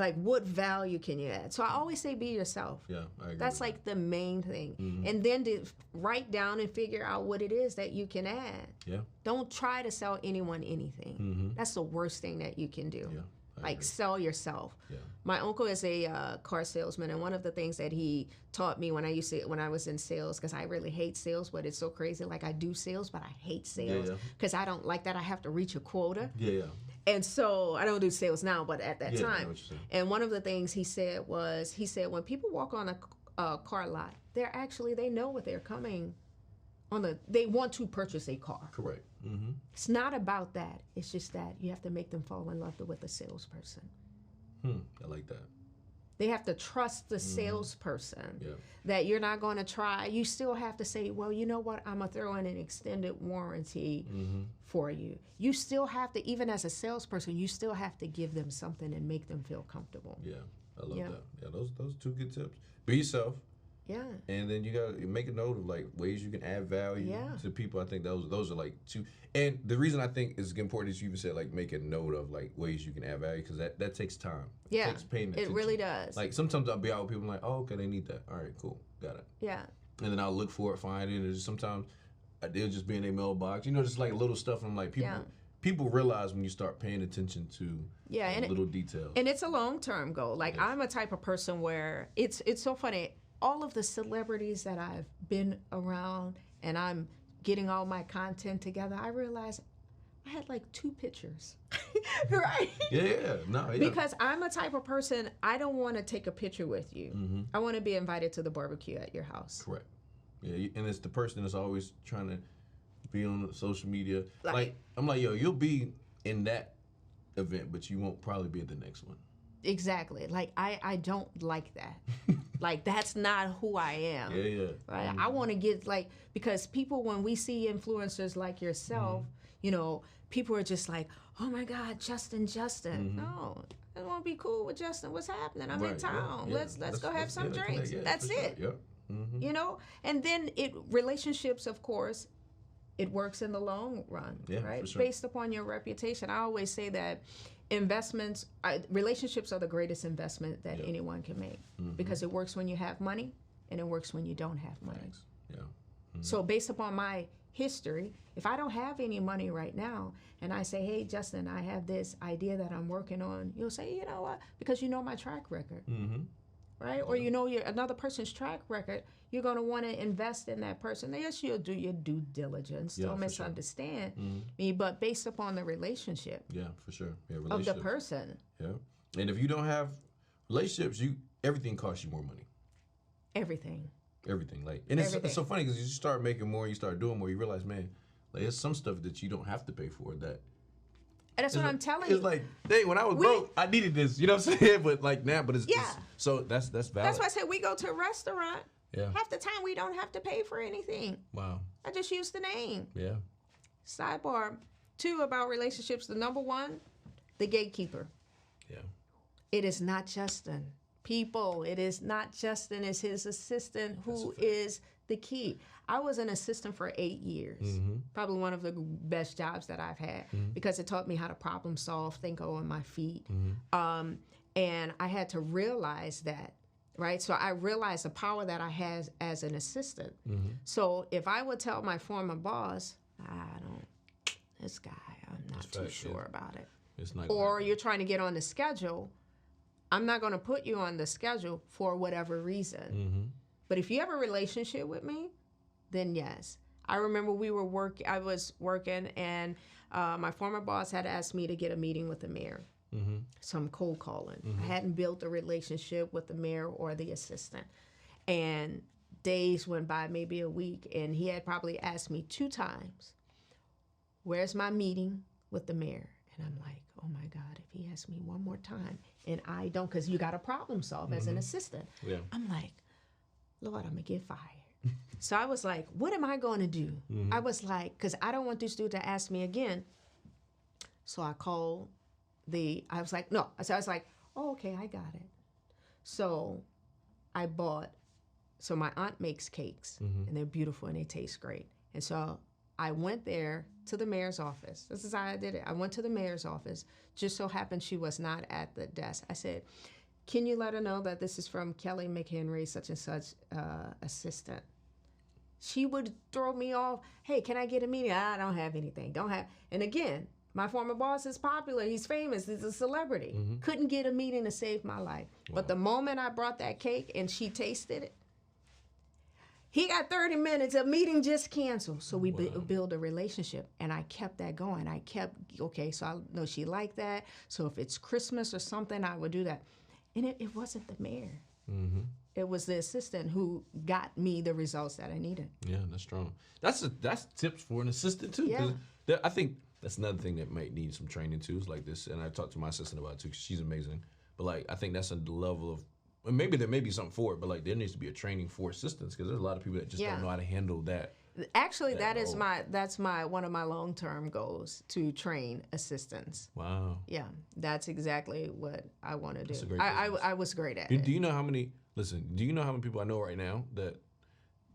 Like, what value can you add? So I always say be yourself. Yeah, I agree. That's like the main thing. And then to write down and figure out what it is that you can add. Yeah. Don't try to sell anyone anything. That's the worst thing that you can do. Yeah, Like, sell yourself. Yeah. My uncle is a car salesman, and one of the things that he taught me when I was in sales, because I really hate sales, but it's so crazy. Like, I do sales, but I hate sales because I don't like that. I have to reach a quota. Yeah. And so I don't do sales now, but at that I know time. what you're saying. And one of the things he said was, when people walk on a car lot, they know what they're coming on. They want to purchase a car. Correct. It's not about that. It's just that you have to make them fall in love with the salesperson. I like that. They have to trust the salesperson Yeah. that you're not going to try. You still have to say, well, you know what? I'm going to throw in an extended warranty for you. You still have to, even as a salesperson, you still have to give them something and make them feel comfortable. Yeah, I love that. Yeah, those 2 good tips. Be yourself. Yeah. And then you gotta make a note of like ways you can add value to people. I think those are like 2. And the reason I think it's important is you even said like make a note of like ways you can add value, because that takes time. Yeah. It takes paying attention. It really does. Like sometimes I'll be out with people like, oh, okay, they need that. All right, cool, got it. Yeah. And then I'll look for it, find it. And just sometimes they'll just be in their mailbox. You know, just like little stuff. I'm like people realize when you start paying attention to little details. And it's a long-term goal. Like I'm a type of person where it's so funny. All of the celebrities that I've been around and I'm getting all my content together, I realized I had like 2 pictures, right? Yeah. Because I'm a type of person, I don't want to take a picture with you. I want to be invited to the barbecue at your house. Correct. Yeah, and it's the person that's always trying to be on social media. Like I'm like, yo, you'll be in that event, but you won't probably be at the next one. Exactly. Like I don't like that. Like that's not who I am. Yeah. Right. I want to get because people, when we see influencers like yourself, you know, people are just like, oh my God, Justin. No, I want to be cool with Justin. What's happening? I'm in town. Yeah. Let's go have some drinks. That's it. Sure. Yeah. You know, and then relationships, of course, it works in the long run, right? For sure. Based upon your reputation. I always say that relationships are the greatest investment that anyone can make because it works when you have money and it works when you don't have money. Thanks. Yeah. So based upon my history, if I don't have any money right now and I say, hey, Justin, I have this idea that I'm working on, you'll say, you know what? Because you know my track record, right? Or you know another person's track record, you're going to want to invest in that person. Yes, you'll do your due diligence. Don't misunderstand me, but based upon the relationship. Yeah, for sure. Yeah, of the person. Yeah. And if you don't have relationships, everything costs you more money. Everything. Like, and it's so funny because you start making more, you start doing more, you realize, man, like there's some stuff that you don't have to pay for that. And that's what I'm telling you. It's like, hey, when I was broke, I needed this. You know what I'm saying? But like now, it's so that's valid. That's why I said we go to a restaurant. Yeah. Half the time we don't have to pay for anything. Wow. I just use the name. Yeah. Sidebar 2 about relationships. The number 1, the gatekeeper. Yeah. It is not Justin. People, it is not Justin. It's his assistant who is the key. I was an assistant for 8 years. Probably one of the best jobs that I've had because it taught me how to problem solve, think on my feet. And I had to realize that. Right, so I realized the power that I had as an assistant. So if I would tell my former boss, this guy, I'm not too sure about it. It's not. Or you're trying to get on the schedule, I'm not going to put you on the schedule for whatever reason. But if you have a relationship with me, then yes. I remember I was working, and my former boss had asked me to get a meeting with the mayor. Some cold calling. I hadn't built a relationship with the mayor or the assistant. And days went by, maybe a week, and he had probably asked me 2 times, where's my meeting with the mayor? And I'm like, oh my God, if he asks me one more time and I don't, because you got to problem solve as an assistant. Yeah. I'm like, Lord, I'm going to get fired. So I was like, what am I going to do? I was like, because I don't want this dude to ask me again. So I called I was like, oh, okay, I got it. So so my aunt makes cakes, and they're beautiful and they taste great. And so I went there to the mayor's office. This is how I did it. I went to the mayor's office. Just so happened she was not at the desk. I said, can you let her know that this is from Kelly McHenry, such and such assistant? She would throw me off. Hey, can I get a meeting? I don't have anything. And again, My former boss is popular. He's famous. He's a celebrity. Couldn't get a meeting to save my life. Wow. But the moment I brought that cake and she tasted it, he got 30 minutes. A meeting just canceled. So we build a relationship. And I kept that going. I kept, okay, so I know she liked that. So if it's Christmas or something, I would do that. And it wasn't the mayor. It was the assistant who got me the results that I needed. Yeah, that's strong. That's tips for an assistant, too. Yeah. I think that's another thing that might need some training, too, is like this. And I talked to my assistant about it, too, because she's amazing. But, like, I think that's a level of, and maybe there may be something for it, but like there needs to be a training for assistants because there's a lot of people that just don't know how to handle that. Actually, that's one of my long-term goals, to train assistants. Wow. Yeah, that's exactly what I want to do. That's a great I was great at it. Do you know how many? Listen, do you know how many people I know right now that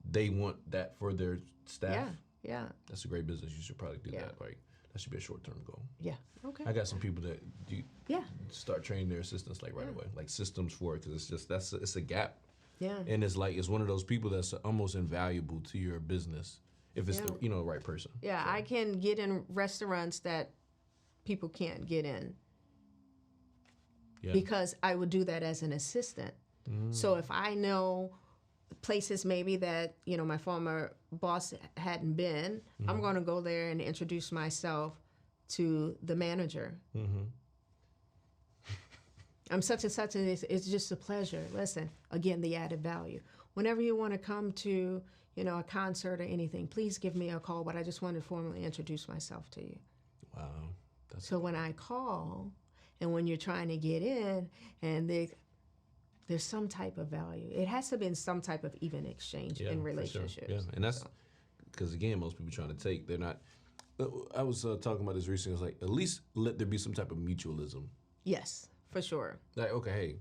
they want that for their staff? Yeah. That's a great business. You should probably do that. Like that should be a short-term goal. Yeah. Okay. I got some people that do. Yeah. Start training their assistants like right away, like systems for it, because it's a gap. Yeah. And it's like it's one of those people that's almost invaluable to your business if it's the right person. Yeah, so. I can get in restaurants that people can't get in. Yeah. Because I would do that as an assistant. So if I know places maybe that my former boss hadn't been, I'm going to go there and introduce myself to the manager. I'm such and such, and it's just a pleasure. Listen, again, the added value. Whenever you want to come to, a concert or anything, please give me a call, but I just want to formally introduce myself to you. Wow. So when I call, and when you're trying to get in, and there's some type of value. It has to be in some type of even exchange in relationships. Sure. Yeah, and that's because, again, most people trying to take, they're not. I was talking about this recently. I was like, at least let there be some type of mutualism. Yes, for sure. Like, okay, hey,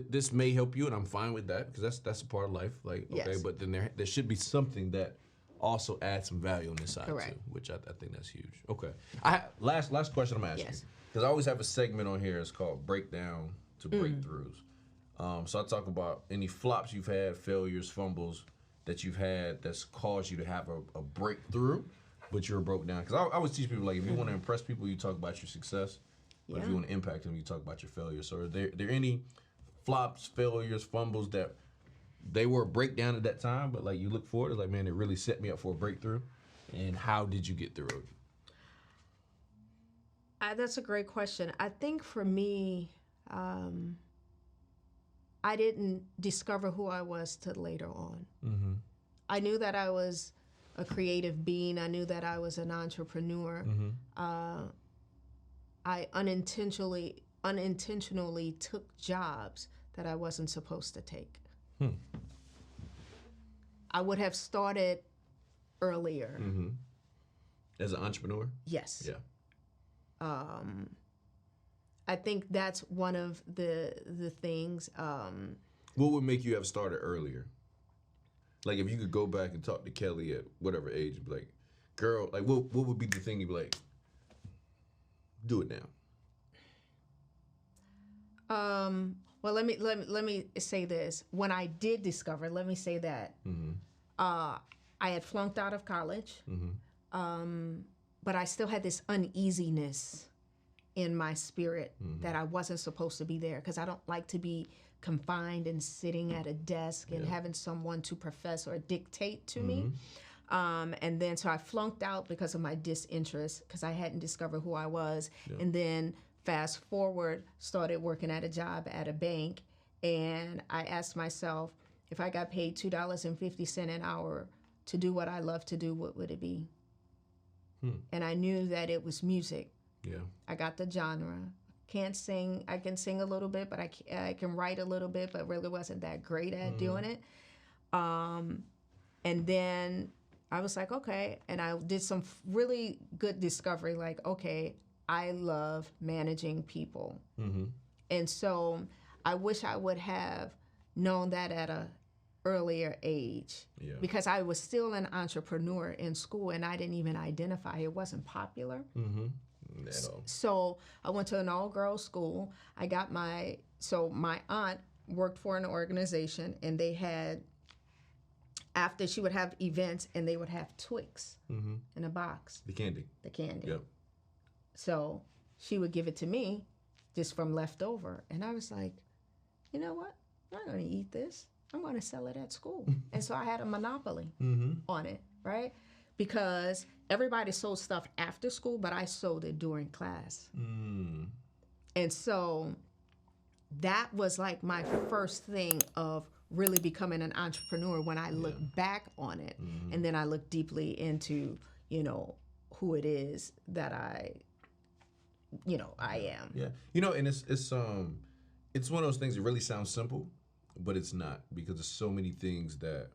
this may help you, and I'm fine with that because that's a part of life. Like, okay, but then there should be something that also adds some value on this side too, which I think that's huge. Okay, last question I'm asking because I always have a segment on here. It's called Breakdown to Breakthroughs. So I talk about any flops you've had, failures, fumbles that you've had that's caused you to have a breakthrough, but you're broke down. Because I always teach people, like, if you want to impress people, you talk about your success. But if you want to impact them, you talk about your failures. So are there any flops, failures, fumbles that they were a breakdown at that time, but like you look forward, it's like, man, it really set me up for a breakthrough? And how did you get through it? That's a great question. I think for me, I didn't discover who I was till later on. I knew that I was a creative being. I knew that I was an entrepreneur. I unintentionally took jobs that I wasn't supposed to take. I would have started earlier. As an entrepreneur? Yes. Yeah. I think that's one of the things. What would make you have started earlier? Like, if you could go back and talk to Kelly at whatever age, you'd be like, girl, like, what would be the thing you'd be like, do it now? Well, let me say this. When I did discover, let me say that I had flunked out of college, but I still had this uneasiness in my spirit that I wasn't supposed to be there because I don't like to be confined and sitting at a desk and having someone to profess or dictate to me. And then so I flunked out because of my disinterest because I hadn't discovered who I was. And then fast forward, started working at a job at a bank, and I asked myself, if I got paid $2.50 an hour to do what I love to do, what would it be? And I knew that it was music. Yeah. I got the genre. Can't sing. I can sing a little bit, but I can write a little bit, but really wasn't that great at doing it. And then I was like, okay. And I did some really good discovery, like, okay, I love managing people. And so I wish I would have known that at a earlier age because I was still an entrepreneur in school and I didn't even identify. It wasn't popular. So I went to an all-girls school. I got my aunt worked for an organization, and they had, after she would have events, and they would have Twix in a box. The candy. The candy. Yep. So she would give it to me just from leftover. And I was like, you know what? I'm not going to eat this. I'm going to sell it at school. And so I had a monopoly on it, right? Because everybody sold stuff after school, but I sold it during class. And so that was like my first thing of really becoming an entrepreneur when I look back on it. And then I look deeply into, you know, who it is that I am. Yeah. You know, and it's one of those things that really sounds simple, but it's not, because there's so many things that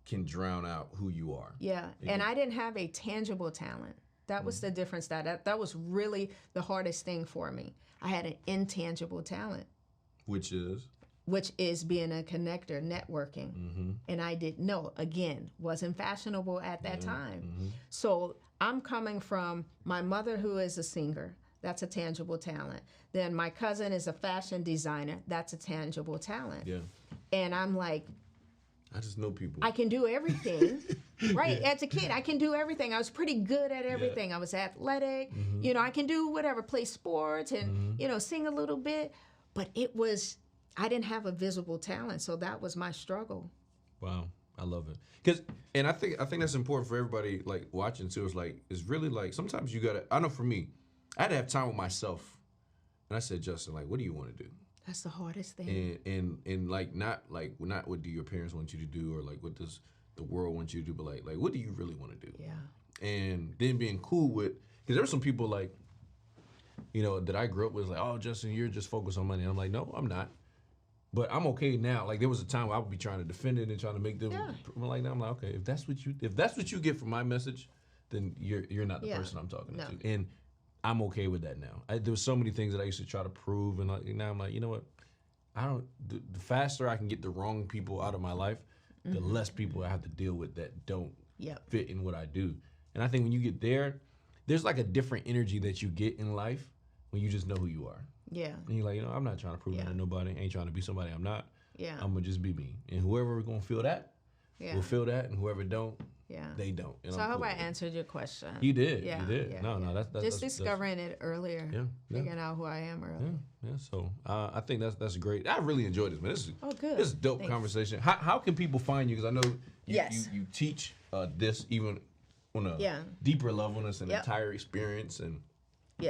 can drown out who you are. Yeah. And I didn't have a tangible talent. That was the difference. That was really the hardest thing for me. I had an intangible talent. Which is being a connector, networking. And I didn't know, again, wasn't fashionable at that time. So I'm coming from my mother, who is a singer. That's a tangible talent. Then my cousin is a fashion designer. That's a tangible talent. Yeah. And I'm like, I just know people. I can do everything, right? As a kid, I can do everything. I was pretty good at everything. I was athletic. You know, I can do whatever, play sports and, you know, sing a little bit. But I didn't have a visible talent, so that was my struggle. Wow, I love it. And I think that's important for everybody, like, watching too. It's really like, sometimes you gotta, I know for me, I had to have time with myself. And I said, Justin, like, what do you want to do? That's the hardest thing. And like, not what do your parents want you to do, or like what does the world want you to do, but like what do you really want to do? Yeah. And then being cool with, because there were some people like, you know, that I grew up with, like, oh, Justin, you're just focused on money. And I'm like, no, I'm not. But I'm okay now. Like, there was a time where I would be trying to defend it and trying to make them. Yeah. I'm like, now I'm like, okay, if that's what you get from my message, then you're not the person I'm talking to. And I'm okay with that now. There was so many things that I used to try to prove, and now I'm like, you know what? The faster I can get the wrong people out of my life, the less people I have to deal with that don't fit in what I do. And I think when you get there, there's like a different energy that you get in life when you just know who you are. Yeah. And you're like, you know, I'm not trying to prove that to nobody. I ain't trying to be somebody I'm not. Yeah. I'm gonna just be me. And whoever gonna feel that, will feel that, and whoever don't, they don't. And so I hope I answered your question. You did. Yeah. You did. Yeah, no, that's just discovering it earlier. Yeah. Figuring out who I am earlier. Yeah. So I think that's great. I really enjoyed this, man. This is a dope conversation. How can people find you? Because I know you teach this even on a deeper level, and it's an entire experience and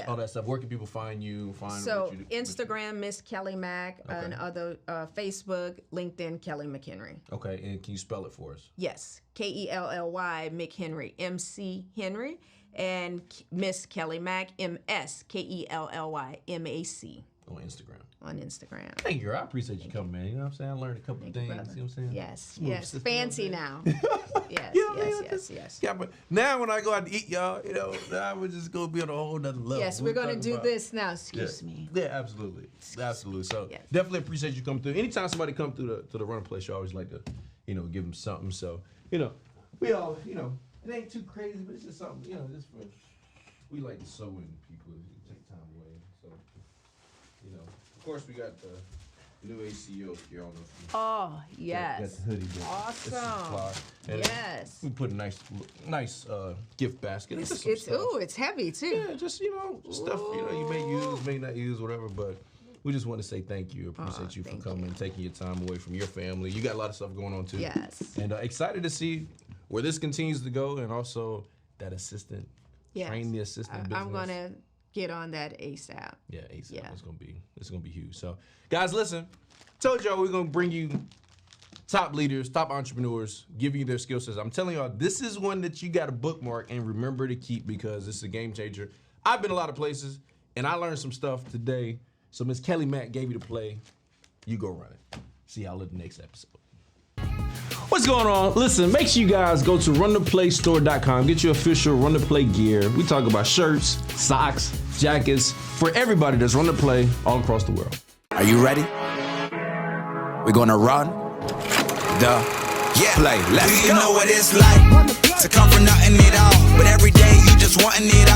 all that stuff. Where can people find you? So what you do? Instagram, Miss Kelly Mack, and other Facebook, LinkedIn, Kelly McHenry. Okay, and can you spell it for us? Yes, Kelly McHenry, MC Henry, and Miss Kelly Mack, MSKELLY MAC. On Instagram. On Instagram. Thank you. I appreciate you coming, man. You know what I'm saying? I learned a couple of things. You know what I'm saying? Yes. Fancy now. Yes. Yeah, but now when I go out to eat, y'all, you know, I would just go be on a whole nother level. Yes, we're going to do this now. Excuse me. Yeah, absolutely. Absolutely. So definitely appreciate you coming through. Anytime somebody come through to the Run Play show, I always like to, you know, give them something. So, you know, we all, you know, it ain't too crazy, but it's just something, you know, just for, we like to sow in people, take time away. So, you know, of course, we got the new ACO here on the. Oh yes. Got the hoodie. Awesome. And yes. We put a nice gift basket. It's heavy too. Yeah, just, you know, stuff, you know, you may use, may not use, whatever. But we just want to say thank you. Appreciate you for coming and taking your time away from your family. You got a lot of stuff going on too. Yes. And excited to see where this continues to go, and also that assistant. Yes. Train the assistant business. I'm gonna get on that ASAP. Yeah, ASAP. Yeah. It's gonna be huge. So, guys, listen. Told y'all we're gonna bring you top leaders, top entrepreneurs, give you their skill sets. I'm telling y'all, this is one that you got to bookmark and remember to keep, because it's a game changer. I've been a lot of places, and I learned some stuff today. So Miss Kelly Mack gave you the play. You go run it. See y'all in the next episode. What's going on? Listen, make sure you guys go to RunThePlayStore.com. Get your official Run the Play gear. We talk about shirts, socks, jackets for everybody that's Run the Play all across the world. Are you ready? We're gonna run the play. Let's go. Do you know what it's like to come from nothing at all, but every day you just wanting it all?